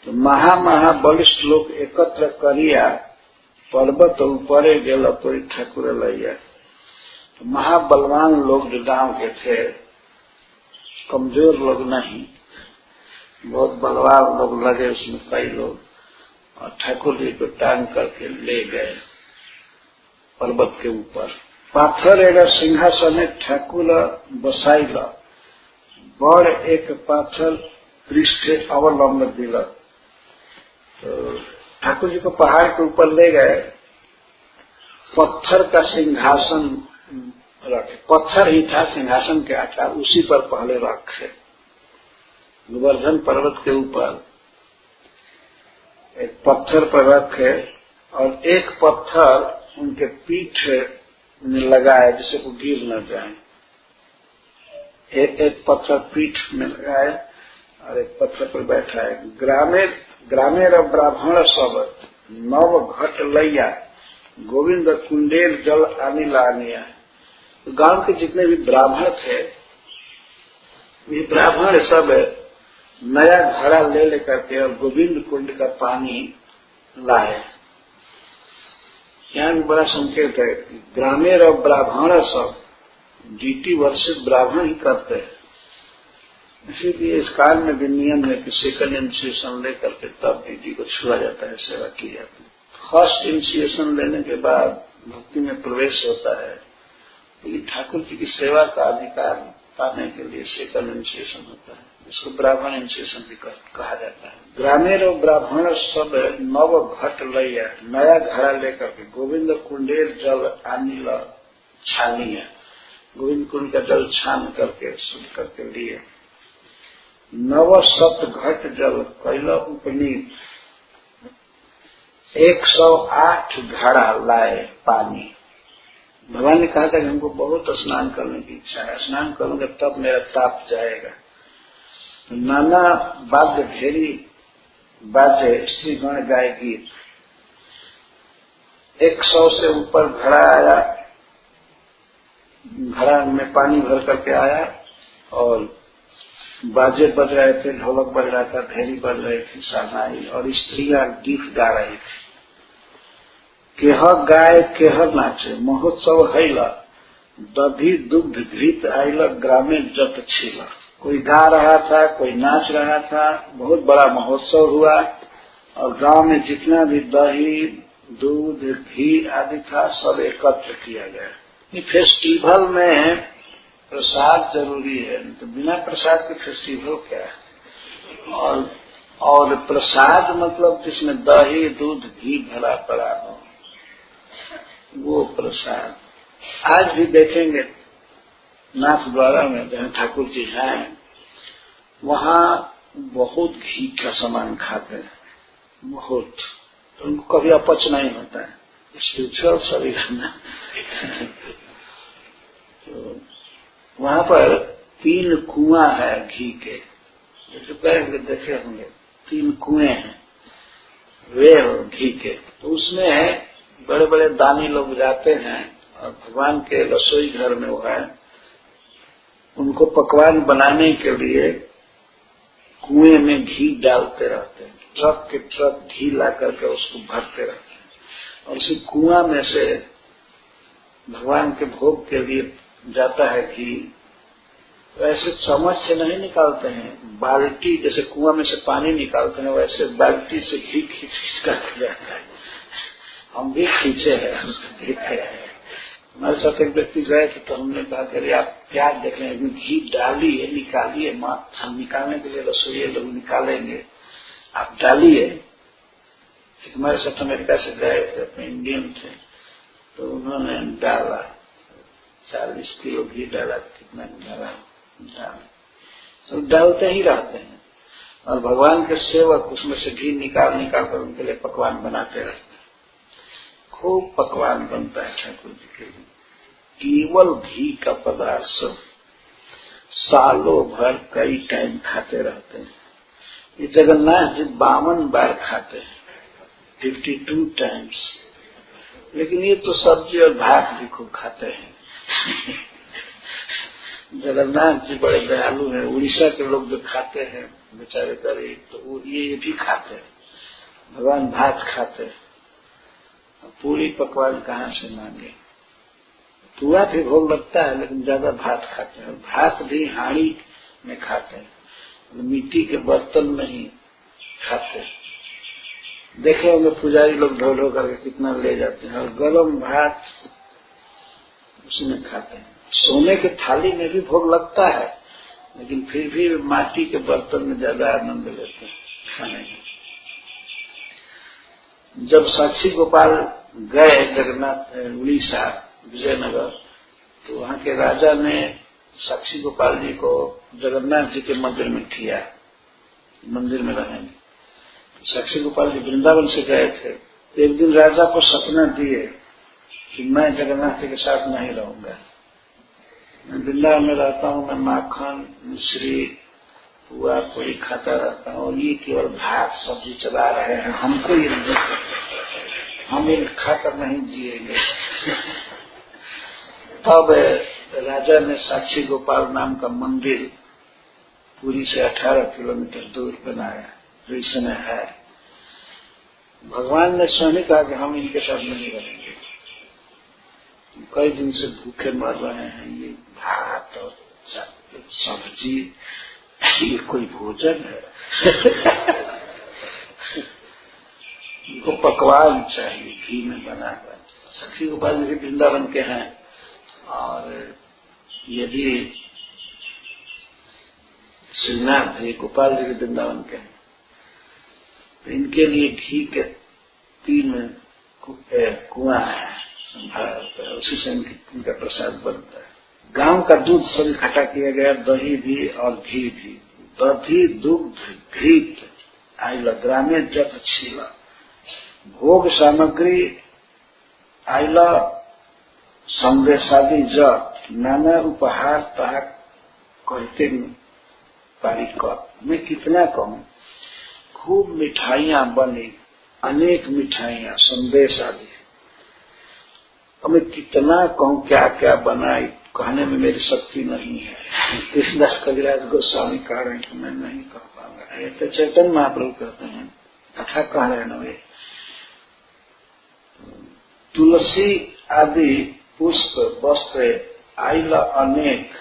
[SPEAKER 1] तो महा बलिष्ठ लोग एकत्र करिया पर्वत ऊपरे गेल तोरी ठाकुर लैया। तो महाबलवान लोग जो गांव के थे, कमजोर लोग नहीं, बहुत बलवान लोग लगे उसमें कई लोग, और ठाकुर जी को टांग करके ले गए पर्वत के ऊपर। पाथर एगा सिंहासन ठाकुर बसाइला, बड़ एक पाथर पृष्ठे अवलंब दिला। तो ठाकुर जी को पहाड़ के ऊपर ले गए, पत्थर का सिंहासन रखे, पत्थर ही था सिंहासन के आकार, उसी पर पहले रखे। गोवर्धन पर्वत के ऊपर एक पत्थर पर रखे और एक पत्थर उनके पीठ में लगाए जिससे वो गिर न जाए। एक पत्थर पीठ में लगाए और एक पत्थर पर बैठाए। ग्रामेर ब्राह्मण सब नव घट लैया गोविंद कुंडेल जल अनिलानिया। तो गांव के जितने भी ब्राह्मण थे, ये ब्राह्मण सब नया घड़ा ले लेकर के और गोविंद कुंड का पानी लाए। यहाँ भी बड़ा संकेत है कि ग्रामीण और ब्राह्मण सब डीटी वर्षित ब्राह्मण ही करते हैं। इसीलिए इस काल में भी नियम है कि सेकंड इनिशिएशन लेकर के तब दीदी को छुआ जाता है, सेवा की जाती है। फर्स्ट इनिशिएशन लेने के बाद भक्ति में प्रवेश होता है, लेकिन ठाकुर जी की सेवा का अधिकार पाने के लिए सेकंड इनिशिएशन होता है, जिसको ब्राह्मण इनिशिएशन भी कहा जाता है। ग्रामीण और ब्राह्मण सब नव घट लैया, नया घड़ा लेकर के गोविंद कुंडेर जल आनिल छानिया, गोविंद कुंड का जल छान करके शुद्ध करके लिए। नव सत घट जल कैल उपनीत, 108 घड़ा लाए पानी। भगवान ने कहा था कि हमको बहुत स्नान करने की इच्छा है, स्नान करूंगा तब मेरा ताप जाएगा। नाना वाद्य घेरी बाजे श्रीगण गाय गीत। 100 से ऊपर घड़ा आया, घड़ा में पानी भर करके आया और बाजे बज रहे थे, ढोलक बज रहा था, भेरी बज रही थी, शहनाई, और स्त्रियां गीत गा रही थी। केह गाय केह नाचे महोत्सव हैला, दधी दुग्ध घृत आइल ग्रामे जत छीला। कोई गा रहा था, कोई नाच रहा था, बहुत बड़ा महोत्सव हुआ और गांव में जितना भी दही दूध घी आदि था सब एकत्र किया गया। ये फेस्टिवल में प्रसाद जरूरी है, तो बिना प्रसाद के फेस्टिवल क्या है। और प्रसाद मतलब जिसमें दही दूध घी भरा पड़ा हो, वो प्रसाद। आज भी देखेंगे नाथ द्वारा में जहाँ ठाकुर जी हैं, वहाँ बहुत घी का सामान खाते हैं, बहुत, तो उनको कभी अपच नहीं होता है, स्पिरिचुअल शरीर में। तो वहाँ पर 3 कुआं है घी के, जैसे पहले देखे होंगे 3 कुएं हैं वेल घी के। तो उसमें बड़े बड़े दानी लोग जाते हैं और भगवान के रसोई घर में वो है, उनको पकवान बनाने के लिए कुएं में घी डालते रहते हैं, ट्रक के ट्रक घी ला करके उसको भरते रहते हैं और उसी कुआं में से भगवान के भोग के लिए जाता है घी। वैसे चम्मच से नहीं निकालते हैं, बाल्टी जैसे कुआं में से पानी निकालते हैं वैसे बाल्टी से घी खींच खींच कर जाता है। हम भी खींचे हैं, देखे हैं। हमारे साथ एक व्यक्ति गए थे तो हमने कहा कि आप क्या देख रहे हैं, घी डालिए निकालिए, हम निकालने के लिए रसोई लोग निकालेंगे, आप डालिए। हमारे साथ अमेरिका से गए थे, अपने इंडियन थे, तो उन्होंने डाला 40 किलो घी डाला, कितना डाला तो डालते ही रहते हैं। और भगवान के सेवक उसमें से घी निकाल कर उनके लिए पकवान बनाते रहते हैं। खूब पकवान बनता है ठाकुर जी के लिए, केवल घी का पदार्थ सालों भर कई टाइम खाते रहते हैं। ये जगन्नाथ जी 52 बार खाते हैं, 52 टाइम्स। लेकिन ये तो सब्जी और भात भी खूब खाते हैं। जगन्नाथ जी बड़े दयालु हैं। उड़ीसा के लोग जो खाते हैं बेचारे गरीब, तो वो ये भी खाते हैं, भगवान भात खाते हैं। पूरी पकवान कहाँ से मांगे, पूरा भी भोग लगता है लेकिन ज्यादा भात खाते हैं। भात भी हांडी में खाते हैं, मिट्टी के बर्तन में ही खाते हैं। देखे होंगे पुजारी लोग ढो ढो करके कितना ले जाते हैं, और गरम भात उसी में खाते हैं। सोने के थाली में भी भोग लगता है, लेकिन फिर भी माटी के बर्तन में ज्यादा आनंद लेते हैं खाने में। जब साक्षी गोपाल गए जगन्नाथ उड़ीसा विजयनगर, तो वहाँ के राजा ने साक्षी गोपाल जी को जगन्नाथ जी के मंदिर में किया, मंदिर में रहेंगे। साक्षी गोपाल जी वृंदावन से गए थे, तो एक दिन राजा को सपना दिए कि मैं जगन्नाथ जी के साथ नहीं रहूंगा, मैं वृंदावन में रहता हूँ, मैं माखन मिश्री पुआ पूरी खाता रहता हूँ, और ये केवल भात सब्जी चला रहे हैं, हमको ये नहीं, हम ये खाकर नहीं जिएंगे। तब राजा ने साक्षी गोपाल नाम का मंदिर पुरी से 18 किलोमीटर दूर बनाया, जो इस समय है। भगवान ने स्वयं कहा कि हम इनके साथ नहीं रहेंगे, कई दिन से भूखे मर रहे हैं, ये भात और सब्जी ये कोई भोजन है? इनको पकवान चाहिए, घी में बना हुआ। सखी गोपाल जी वृंदावन के हैं, और यदि श्रीनाथ जी गोपाल जी के वृंदावन के हैं, तो इनके लिए घी के 3 कुआं है, उसी से इनका प्रसाद बनता है। गांव का दूध सब इकट्ठा किया गया, दही भी और घी भी। दधी दुग्ध घृत आइल ग्रामे जप छीला, भोग सामग्री आइल संदेशादी जप, नाना उपहार तहा कहते पारी कर। मैं कितना कहूं, खूब मिठाइयां बनी, अनेक मिठाइयां, संदेश आदि। अब मैं कितना कहूं, क्या क्या बनाई, कहने में मेरी शक्ति नहीं है। कृष्णदास कविराज गोस्वामी कह रहे हैं कि मैं नहीं कह पाऊंगा। ये तो चैतन्य महाप्रभु कहते हैं, कथा कह रहे हैं ना वे। तुलसी आदि पुष्प वस्त्र आइल अनेक,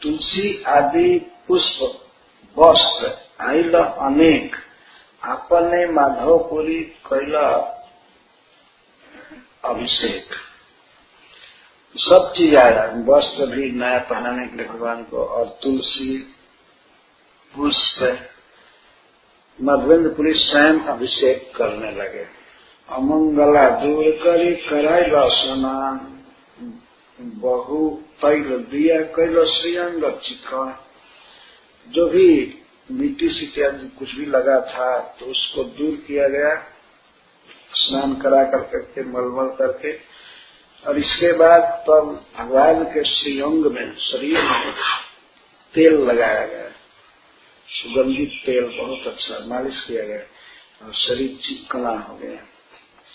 [SPEAKER 1] तुलसी आदि पुष्प वस्त्र आइल अनेक, आपने माधवपुरी कैला अभिषेक। सब चीज आया, वस्त्र भी नया पहनाने के लिए भगवान को, और तुलसी पुष्प, मधुवेंद्रपुरी स्वयं अभिषेक करने लगे। अमंगला दूर करी कराइल स्नान, बहु तैल दिया कैल श्रीअंग चिकन। जो भी मिट्टी से इत्यादि कुछ भी लगा था तो उसको दूर किया गया, स्नान करा करके, मलमल करके। और इसके बाद तब भगवान के श्रीअंग में, शरीर में तेल लगाया गया, सुगंधित तेल बहुत अच्छा मालिश किया गया, और शरीर चिकना हो गया।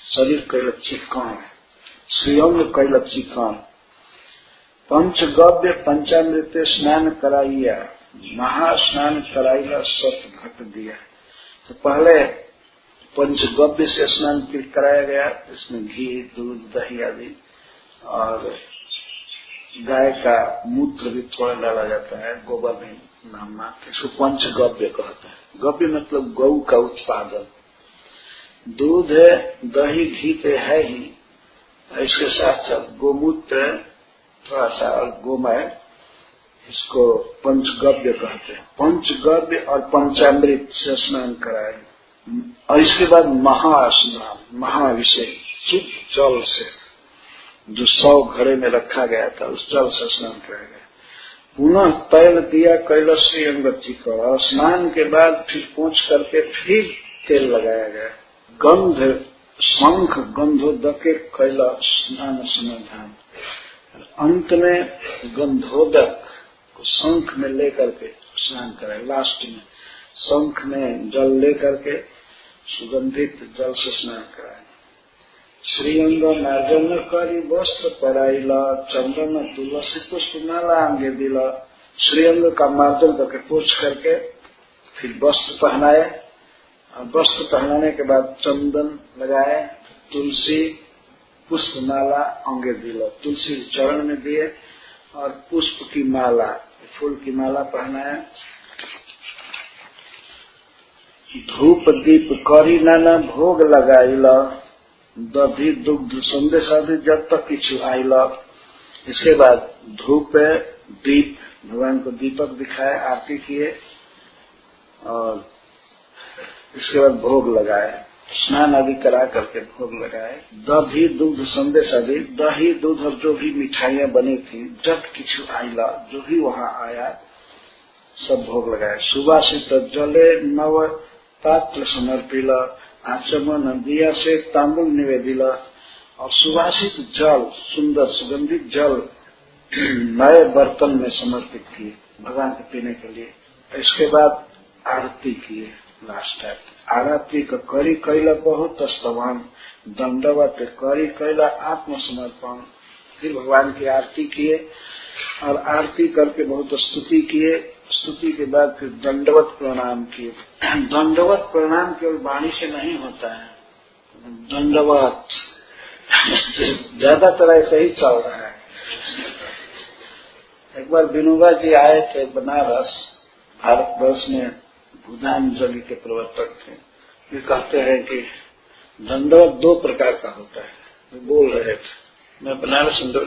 [SPEAKER 1] शरीर कैल चिकन, श्रीअंग कैल चिकन। पंचगव्य पंचामृत स्नान कराइया, महास्नान कराइला सत घट दिया। तो पहले पंचगव्य से स्नान कराया गया, इसमें घी, दूध, दही आदि, और गाय का मूत्र भी थोड़ा डाला जाता है, गोबर भी नाम मात्र, इसको पंचगव्य कहते हैं। गव्य मतलब गौ का उत्पादन। दूध है, दही, घी तो है ही, इसके साथ साथ गोमूत्र थोड़ा सा और गोमय, इसको पंचगव्य कहते हैं। पंचगव्य और पंचामृत से स्नान कराए, और इसके बाद महास्नान, महाअभिषेक शुद्ध जल से, जो 100 घड़े में रखा गया था उस जल से स्नान कराया गया। पुनः तैल दिया कैलाश श्रीअंग चिकन, और स्नान के बाद फिर पोंछ करके फिर तेल लगाया गया। गंध शंख गंधोदके कैलाश स्नान समाधान, अंत में गंधोदक को शंख में लेकर के स्नान कराए। लास्ट में शंख में जल लेकर के सुगंधित जल से स्नान कराए। श्रीअंग मार्जन करी वस्त्र पराइला, चंदन तुलसी पुष्प माला अंगे दिला। श्रीअंग का मार्जन करके पोंछ करके फिर वस्त्र पहनाए, और वस्त्र पहनाने के बाद चंदन लगाए, तुलसी पुष्प माला अंगे दिला, तुलसी चरण में दिए, और पुष्प की माला, फूल की माला पहनाया। धूप दीप करी नाना भोग लगाइला, दधी दुग्ध संदेश आदि जब तक किछु आइला। इसके बाद धूप दीप, भगवान को दीपक दिखाए, आरती किए, और इसके बाद भोग लगाए, स्नान आदि करा करके भोग लगाए। दधी दुग्ध संदेश आदि, दही दूध और जो भी मिठाइयां बनी थी, जब किछु आइला, जो भी वहां आया सब भोग लगाए। सुवासित जले नव पात्र समर्पिला, आचमन दिया से तांबुल निवेदिला। और सुवासित जल, सुंदर सुगंधित जल नए बर्तन में समर्पित किए भगवान के पीने के लिए। इसके बाद आरती किए। लास्ट आरती का करी कैला बहुत स्तवान, दंडवत करी कैला आत्मसमर्पण। फिर भगवान की आरती किए, और आरती करके बहुत स्तुति किए। स्तुति के बाद फिर दंडवत प्रणाम किए। दंडवत प्रणाम केवल वाणी से नहीं होता है, दंडवत ज्यादातर ऐसे ही चल रहा है। एक बार विनोबा जी आए थे बनारस, भारतवर्ष में बुद्धांजलि के प्रवर्तक थे। वे कहते हैं कि दंडवत 2 प्रकार का होता है। वे बोल रहे थे, मैं बनारस हिंदू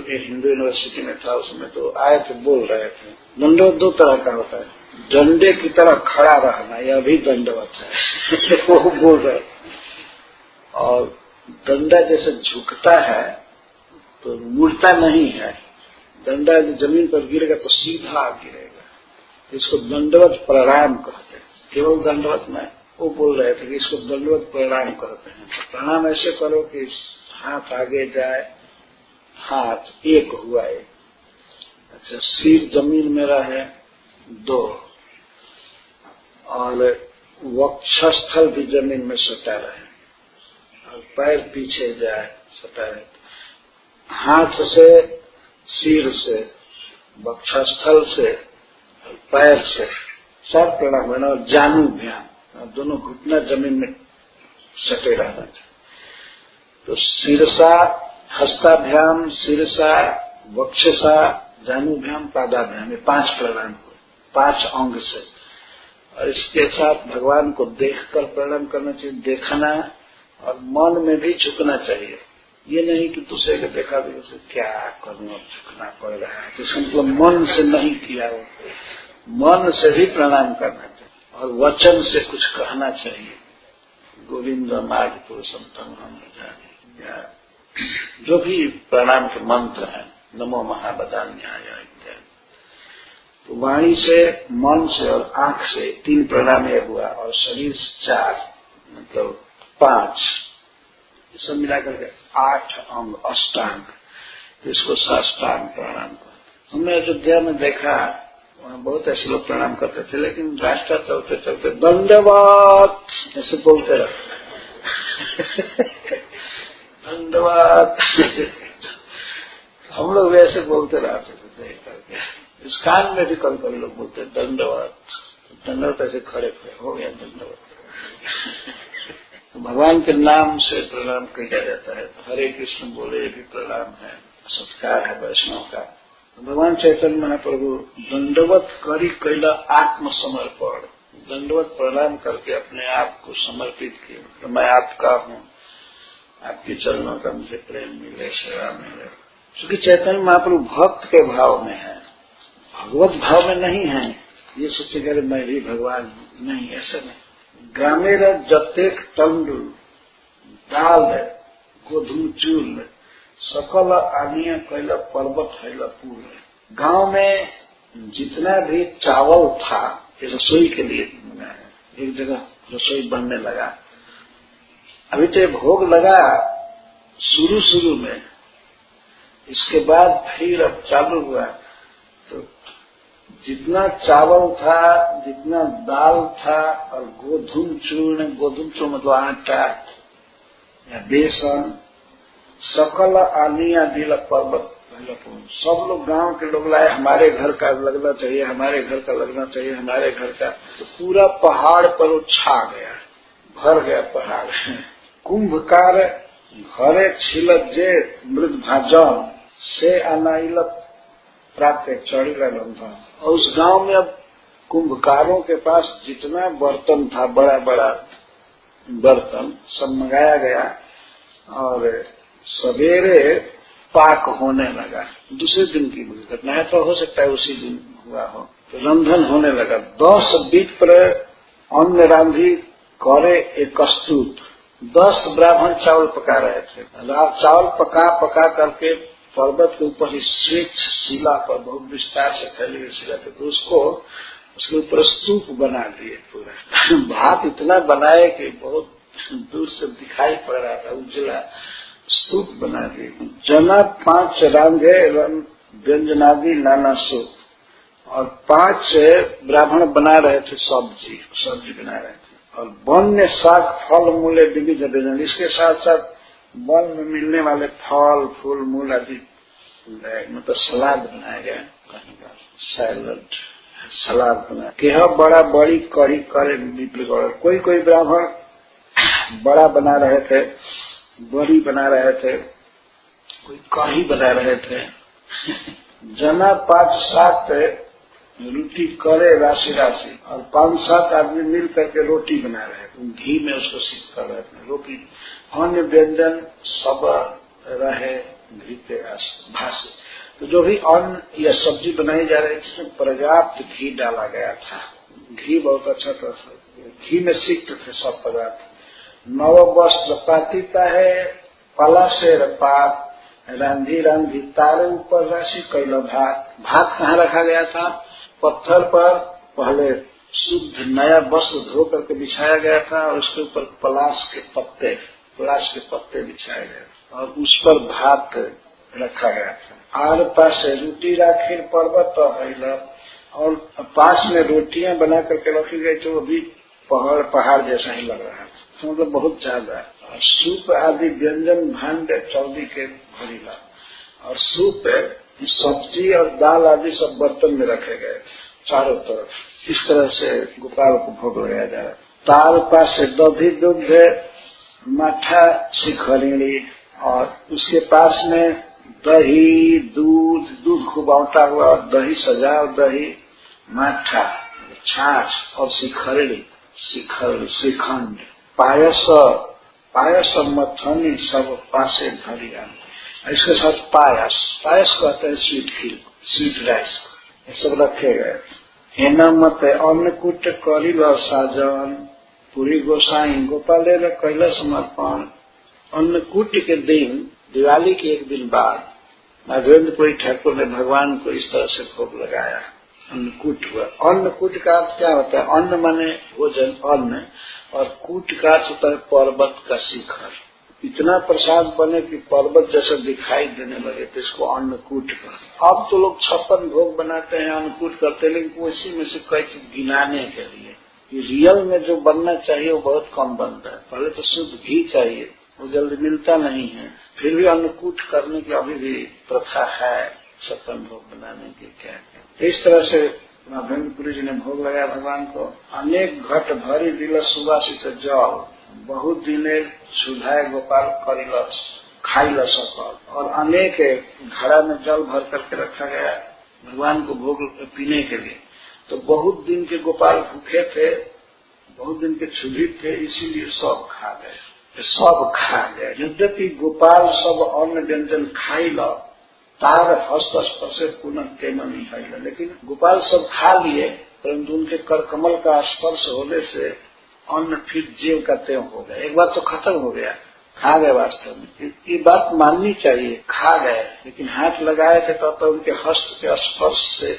[SPEAKER 1] यूनिवर्सिटी में था उसमें, तो आए थे बोल रहे थे दंडवत 2 तरह का होता है। डंडे की तरह खड़ा रहना, यह भी दंडवत है। वो बोल रहे। और डंडा जैसे झुकता है तो मुड़ता नहीं है, डंडा जमीन पर गिरेगा तो सीधा गिरेगा, इसको दंडवत प्रणाम कहते हैं। केवल दंडवत में वो बोल रहे थे कि इसको दंडवत प्रणाम कहते हैं। तो प्रणाम ऐसे करो कि हाथ आगे जाए, हाथ एक हुआ है। अच्छा, सिर जमीन में रहे 2, और वक्षस्थल भी जमीन में सटा रहे, और पैर पीछे जाए सटा रहे। हाथ से, सिर से, वक्षस्थल से, पैर से 4 प्रणाम है। और जानु ध्यान, दोनों घुटना जमीन में सटे रहना चाहिए। तो शीर्षा, हस्ताभ्याम, शीर्षा, वक्षसा, जानुभ्याम, पादाभ्याम, ये 5 प्रणाम हुए 5 अंग से। और इसके साथ भगवान को देखकर प्रणाम करना चाहिए, देखना, और मन में भी झुकना चाहिए। ये नहीं कि दूसरे को देखा भी उसे क्या करना, झुकना पड़ रहा है, इसका मतलब मन से नहीं किया हो। मन से भी प्रणाम करना चाहिए, और वचन से कुछ कहना चाहिए, गोविंद मार्ग पुरुषम तम हम जाने, या जो भी प्रणाम के मंत्र हैं, नमो महाबदान्याय इत्यादि। तो वाणी से, मन से और आंख से 3 प्रणाम ये हुआ, और शरीर से 4, मतलब 5, सब मिलाकर के 8 अंग, अष्टांग। तो इसको साष्टांग प्रणाम कहते। हमने अयोध्या में देखा, वहाँ बहुत ऐसे लोग प्रणाम करते थे, लेकिन रास्ता चलते चलते दंडवत ऐसे बोलते रहते। दंडवत हम लोग वैसे बोलते रहते थे करके। इस कान में भी कभी कभी लोग बोलते दंडवत, दंडवत ऐसे खड़े खड़े हो गया दंडवत। तो भगवान के नाम से प्रणाम किया जाता है। तो हरे कृष्ण बोले भी प्रणाम है, सत्कार है वैष्णव का। तो भगवान चैतन्य महाप्रभु दंडवत करी कैला आत्मसमर्पण, दंडवत प्रणाम करके अपने आप को समर्पित किए। तो मैं आपका हूँ, आपके चरणों का मुझे प्रेम मिले, सेवा मिले। क्योंकि चैतन्य महाप्रभु भक्त के भाव में है, भगवत भाव में नहीं है। ये सोचे करे मैं भी भगवान नहीं, ऐसे नहीं। ग्रामेर जतेक तंडु दाल गोधूम चूर्ण सकल आनिया कैला पर्वत हैला पूर्ण। गांव में जितना भी चावल था, ये रसोई के लिए बनाया, एक जगह रसोई बनने लगा। अभी तो भोग लगा शुरू में, इसके बाद फिर अब चालू हुआ। तो जितना चावल था, जितना दाल था, और गोधूम चूर्ण मतलब आटा या बेसन, सकल आनिया दिल पर्वत, सब लोग गांव के लोग लाए, हमारे घर का लगना चाहिए, हमारे घर का लगना चाहिए, हमारे घर का। तो पूरा पहाड़ पर वो छा गया, भर गया पहाड़। कुंभकार घरे छिलत जे मृद भाजन से अनाइल प्राप्त चढ़ीला लंघन। और उस गांव में अब कुंभकारों के पास जितना बर्तन था, बड़ा बड़ा बर्तन, सब मंगाया गया, और सवेरे पाक होने लगा। दूसरे दिन की घटना है, तो हो सकता है उसी दिन हुआ हो। तो रंधन होने लगा। 10 बीत पर अन्न रांधी करे एक स्तूप। 10 ब्राह्मण चावल पका रहे थे। चावल पका करके पर्वत के ऊपर ही स्वच्छ शिला पर, बहुत विस्तार से फैली हुई शिला थी, तो उसके ऊपर स्तूप बना दिए पूरा। भात इतना बनाए कि बहुत दूर से दिखाई पड़ रहा था, उजला स्तूप बना दिए। जना 5 रांधे व्यंजनादि नाना सूप, और 5 ब्राह्मण बना रहे थे सब्जी बना रहे थे। और वन में शाक फल मूले विविध व्यंजन, इसके साथ साथ वन में मिलने वाले फल फूल मूल आदि, मतलब सलाद बनाया गया, कहीं का सैलड सलाद बना के बड़ा बड़ी कड़ी करे। कोई ब्राह्मण बड़ा बना रहे थे, बड़ी बना रहे थे, कोई कढ़ी बना रहे थे। जना 5-7 रोटी करे राशि राशि, और 5-7 आदमी मिल करके रोटी बना रहे हैं, घी में उसको सिद्ध कर रहे थे। रोटी अन्य व्यंजन सब रहे घी के भाषे। तो जो भी अन्न या सब्जी बनाई जा रही थी उसमें पर्याप्त घी डाला गया था। घी बहुत अच्छा था, घी में सिक्त थे सब पदार्थ। नव वस्त्र पातिता है, पला से पात, रांधी रांधी तारे ऊपर राशि कैला भात। भात कहाँ रखा गया था? पत्थर पर पहले शुद्ध नया वस्त्र धो करके बिछाया गया था, और उसके ऊपर पलाश के पत्ते बिछाए गए, और उस पर भात रखा गया था। आर पास रोटी राखिर पर्वत है, और पास में रोटियां बना करके रखी गई, तो वो भी पहाड़ जैसा ही लग रहा था, तो मतलब बहुत ज्यादा। सूप आदि व्यंजन भांड चौदी के भरीला, और सूप सब्जी और दाल आदि सब बर्तन में रखे गए चारों तरफ। इस तरह से गोपाल को भोग लगाया जा रहा है। तार पास दधी दुग्ध माठा शिखरिणी, और उसके पास में दही दूध खूब बांटा हुआ, दही सजा, दही माठा छाछ, और शिखरिणी श्रीखंड, पायस मथनी सब पासे धरिया। इसके साथ पायस कहते हैं स्वीट राइस, ये सब रखे गए। हेना मत अन्नकूट करिल साजन, पूरी गोसाई गोपाले कैला समर्पण। अन्नकूट के दिन, दिवाली के एक दिन बाद, नागेंद्रपुरी ठाकुर ने भगवान को इस तरह से भोग लगाया। अन्नकूट हुआ। अन्नकूट का अर्थ क्या होता है? अन्न माने भोजन, अन्न, और कूट का अर्थ होता है पर्वत का शिखर। इतना प्रसाद बने कि पर्वत जैसा दिखाई देने लगे, तो इसको अन्नकूट कहते। अब तो लोग 56 भोग बनाते हैं, अन्नकूट करते हैं, लेकिन उसी में से कई चीज गिनाने के लिए। रियल में जो बनना चाहिए वो बहुत कम बनता है। पहले तो शुद्ध घी चाहिए, वो जल्दी मिलता नहीं है, फिर भी अन्नकूट करने की अभी भी प्रथा है, 56 भोग बनाने की। क्या इस तरह से नागेंद्रपुरी जी ने भोग लगाया भगवान को। अनेक घट भरी दिल सुवासित जल, बहुत दिने सुधाए गोपाल करिलस खाइल सकल, और अनेक घड़ा में जल भर करके रखा गया भगवान को भोग पीने के लिए। तो बहुत दिन के गोपाल भूखे थे, बहुत दिन के क्षुधित थे, इसीलिए सब खा गए। यद्यपि गोपाल सब अन्न व्यंजन खाइल, तार हस्त स्पर्श पुनः केमन नहीं, लेकिन गोपाल सब खा लिए, परंतु उनके करकमल का स्पर्श होने से अन्न फिर जीव का त्यों हो गया। एक बार तो खत्म हो गया, खा गए। वास्तव में ये बात माननी चाहिए, खा गए, लेकिन हाथ लगाए थे तो उनके हस्त के स्पर्श से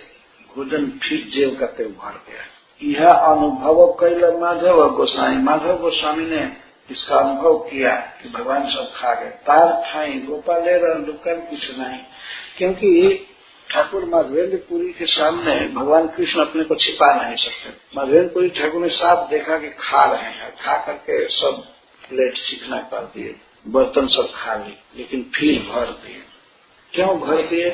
[SPEAKER 1] भोजन फिर जीव का त्यों भर गया। यह अनुभव कैल माधव गोसाई। माधव गोस्वामी ने इसका अनुभव किया कि भगवान सब खा गए। तार खाई गोपाले लुकन कुछ नहीं, क्योंकि ठाकुर माधवेंद्रपुरी के सामने भगवान कृष्ण अपने को छिपा नहीं सकते। माधवेंद्रपुरी ठाकुर ने साफ देखा कि खा रहे हैं, खा करके सब प्लेट चिकना कर दिए, बर्तन सब खा ली, लेकिन फिर भर दिए। क्यों भर दिए?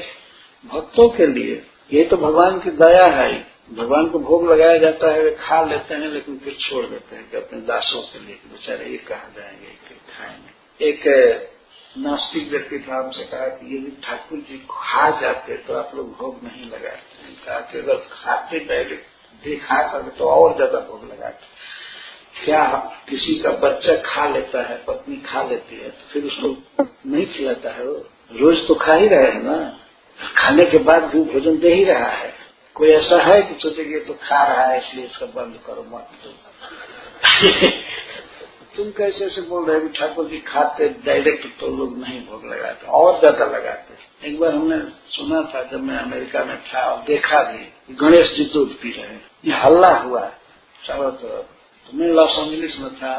[SPEAKER 1] भक्तों के लिए। ये तो भगवान की दया है। भगवान को भोग लगाया जाता है, वे खा लेते हैं, लेकिन फिर छोड़ देते हैं कि अपने दासों के लिए, बेचारे ये कहा जाएंगे कि खाएंगे। एक नास्तिक व्यक्ति था, हमसे कहा कि यदि ठाकुर जी खा जाते तो आप लोग भोग नहीं लगाते हैं। कहा कि अगर खाते डायरेक्ट देखा कर तो और ज्यादा भोग लगाते। क्या किसी का बच्चा खा लेता है, पत्नी खा लेती है, तो फिर उसको नहीं खिलाता है? वो रोज तो खा ही रहे हैं ना, खाने के बाद भी भोजन दे ही रहा है। कोई ऐसा है कि सोचे कि तो खा रहा है इसलिए इसका बंद करो मत दो। तुम कैसे ऐसे बोल रहे हो? ठाकुर जी खाते डायरेक्ट तो लोग नहीं भोग लगाते, और ज्यादा लगाते। एक बार हमने सुना था, जब मैं अमेरिका में था और देखा भी, गणेश जी दूध पी रहे हैं, ये हल्ला हुआ चारों तरफ। तो मैं लॉस एंजलिस में था,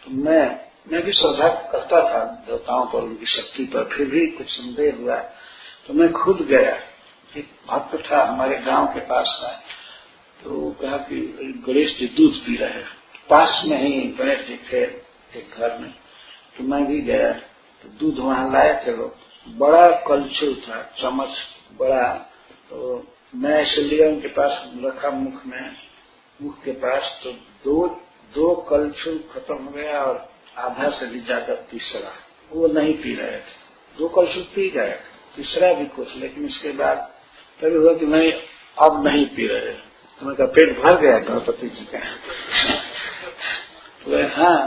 [SPEAKER 1] तो मैं भी श्रद्धा करता था देवताओं पर, उनकी शक्ति पर, फिर भी कुछ संदेह हुआ तो मैं खुद गया। एक भक्त था हमारे गांव के पास था, तो कहा कि गणेश जी दूध पी रहे हैं। पास में ही गणेश जी थे एक घर में, तो मैं भी गया, तो दूध वहां लाए थे लोग। बड़ा कलछुल था, चम्मच बड़ा, तो मैं ऐसे लिया उनके पास रखा मुख के पास, तो दो कलछुल खत्म हो गया और आधा से भी ज्यादा तीसरा वो नहीं पी रहे थे। 2 कलछुल पी गए, तीसरा भी कुछ, लेकिन इसके बाद तभी हुआ कि नहीं अब नहीं पी रहे। उनका पेट भर गया गणपति जी का। तो हाँ,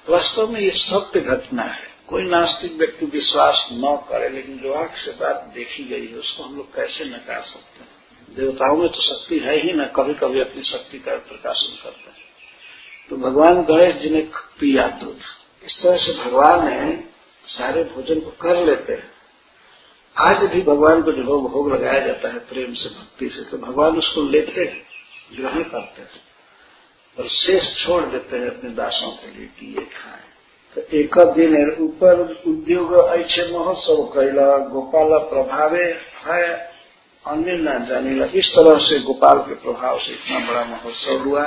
[SPEAKER 1] वास्तव में ये सत्य घटना है। कोई नास्तिक व्यक्ति विश्वास न करे, लेकिन जो आंख से बात देखी गई है उसको हम लोग कैसे नकार सकते हैं। देवताओं में तो शक्ति है ही ना, कभी कभी अपनी शक्ति का प्रकाशन करते हैं। तो भगवान गणेश जी ने पिया दूध। इस तरह से भगवान ने सारे भोजन को कर लेते हैं। आज भी भगवान को जो भोग लगाया जाता है प्रेम से, भक्ति से, तो भगवान उसको लेते हैं, ग्रहण करते हैं और शेष छोड़ देते हैं अपने दासों के लिए कि ये खाएं। तो एक दिन ऊपर उद्योग ऐसे महोत्सव कैला, गोपाल प्रभावे है अन्य न जानेला। इस तरह से गोपाल के प्रभाव से इतना बड़ा महोत्सव हुआ।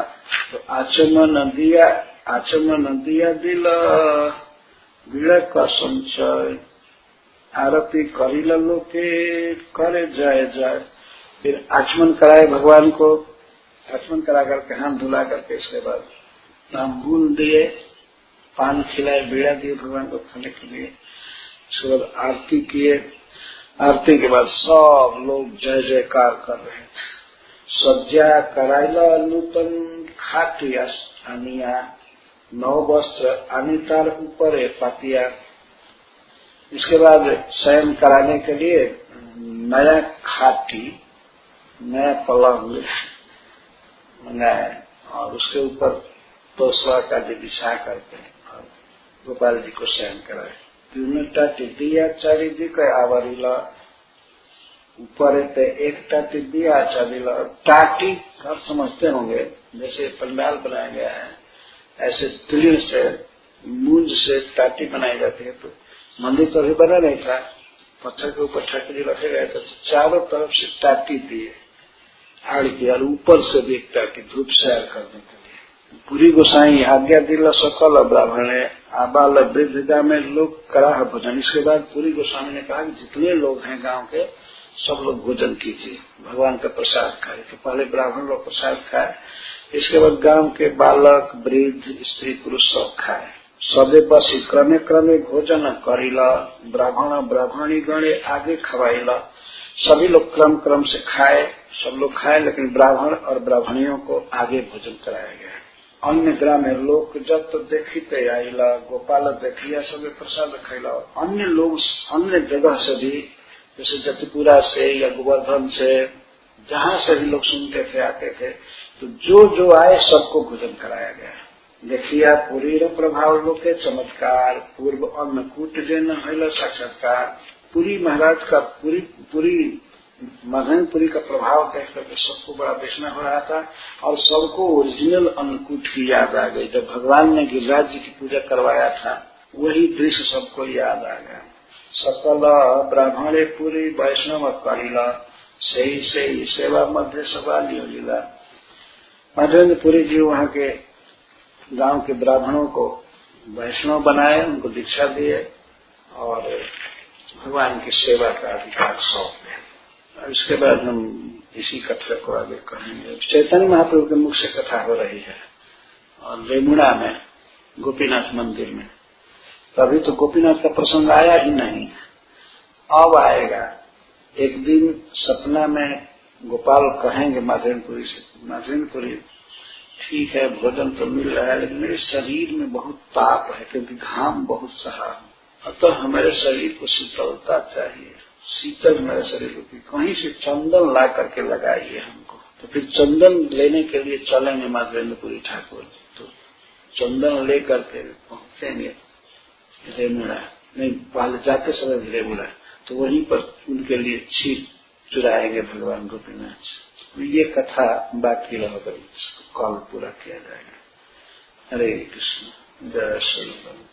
[SPEAKER 1] तो आचमन दिया दिल विड़क का संचय आरती करिल लोके करे जाए जाए। फिर आचमन कराए भगवान को, आचमन करा करके हाथ धुला करके इसके बाद तांबूल दिए, पान खिलाए, बीड़ा दिए भगवान को खाने के लिए। उसके बाद आरती किए। आरती के बाद सब लोग जय जयकार कर रहे थे। सज्जा कराइला नूतन खाटी आनिया, नौ वस्त्र अनितार ऊपर पातिया। इसके बाद शयन कराने के लिए नया खाटी, नया पलंग मंगाए और उसके ऊपर तोसला का जो बिछा करके गोपाल जी को शयन कराए। टाटी दिया चारी दी का आवरिला, ऊपर एक टाटी दिया चारिला। टाटी आप समझते होंगे, जैसे पंडाल बनाया गया है ऐसे तीर से, मूंज से टाटी बनाई जाती है। तो मंदिर तो अभी बना नहीं था, पत्थर के ऊपर ठाकुर रखे गए थे, तो चारों तरफ से टाटी दिए आड़ की, और ऊपर से भी एक टाटी धूप सैर करने के लिए। पूरी गोसाई आज्ञा दिला सकल ब्राह्मण आबाल वृद्ध में लोग कराह भोजन। इसके बाद पूरी गोस्वामी ने कहा कि जितने लोग हैं गांव के सब लोग भोजन कीजिए, भगवान का प्रसाद खाए। तो पहले ब्राह्मण लोग प्रसाद खाए, इसके बाद गांव के बालक वृद्ध स्त्री पुरुष सब खाए। सदे पसी क्रमे क्रमे भोजन करिला, ब्राह्मण ब्राह्मणी गणे आगे खवाइला। सभी लोग क्रम क्रम से खाए, सब लोग खाए, लेकिन ब्राह्मण और ब्राह्मणियों को आगे भोजन कराया गया। अन्य ग्रामे लोग जब तो देखते आईला, गोपाल देखिया सबे प्रसाद खैला। अन्य लोग अन्य जगह से भी, जैसे जतिपुरा से या गोवर्धन से, जहां से भी लोग सुनते थे आते थे, तो जो आए सबको भोजन कराया गया। देखिया पुरी प्रभाव लोके चमत्कार, पूर्व अन्नकूट जन हैला साक्षात्कार। पुरी महाराज का पूरी मधनपुरी का प्रभाव देख करके सबको बड़ा बेचना हो रहा था और सबको ओरिजिनल अन्नकूट की याद आ गई। जब भगवान ने गिरिराज जी की पूजा करवाया था वही दृश्य सबको याद आ गया। सकल ब्राह्मणे पूरी वैष्णव करिला, सही सेवा मध्य सभा लीला। मधुपुरी जी वहाँ के गांव के ब्राह्मणों को वैष्णव बनाए, उनको दीक्षा दिए और भगवान की सेवा का अधिकार सौंप दिया। इसके बाद हम इसी कथा को आगे कहेंगे। चैतन्य महाप्रभु के मुख से कथा हो रही है और रेमुणा में गोपीनाथ मंदिर में। तो अभी तो गोपीनाथ का प्रसंग आया ही नहीं, अब आएगा। एक दिन सपना में गोपाल कहेंगे माधवेंद्रपुरी से, माधवेंद्रपुरी ठीक है भोजन तो मिल रहा है, लेकिन मेरे शरीर में बहुत ताप है क्योंकि घाम बहुत सहा, अतः हमारे शरीर को शीतलता चाहिए। शीतल मेरे शरीर को कहीं से चंदन ला करके लगाइए हमको। तो फिर चंदन लेने के लिए चलेंगे माधवेंद्रपुरी ठाकुर। तो चंदन ले करके पहुंचेंगे रेमुड़ा, नहीं पहले जाते समय रेमुड़ा, तो वहीं पर उनके लिए क्षीर चुराएंगे भगवान गोपीनाथ। ये कथा बाकी रह गई, कल पूरा किया जाएगा। हरे कृष्ण, जय श्री राम।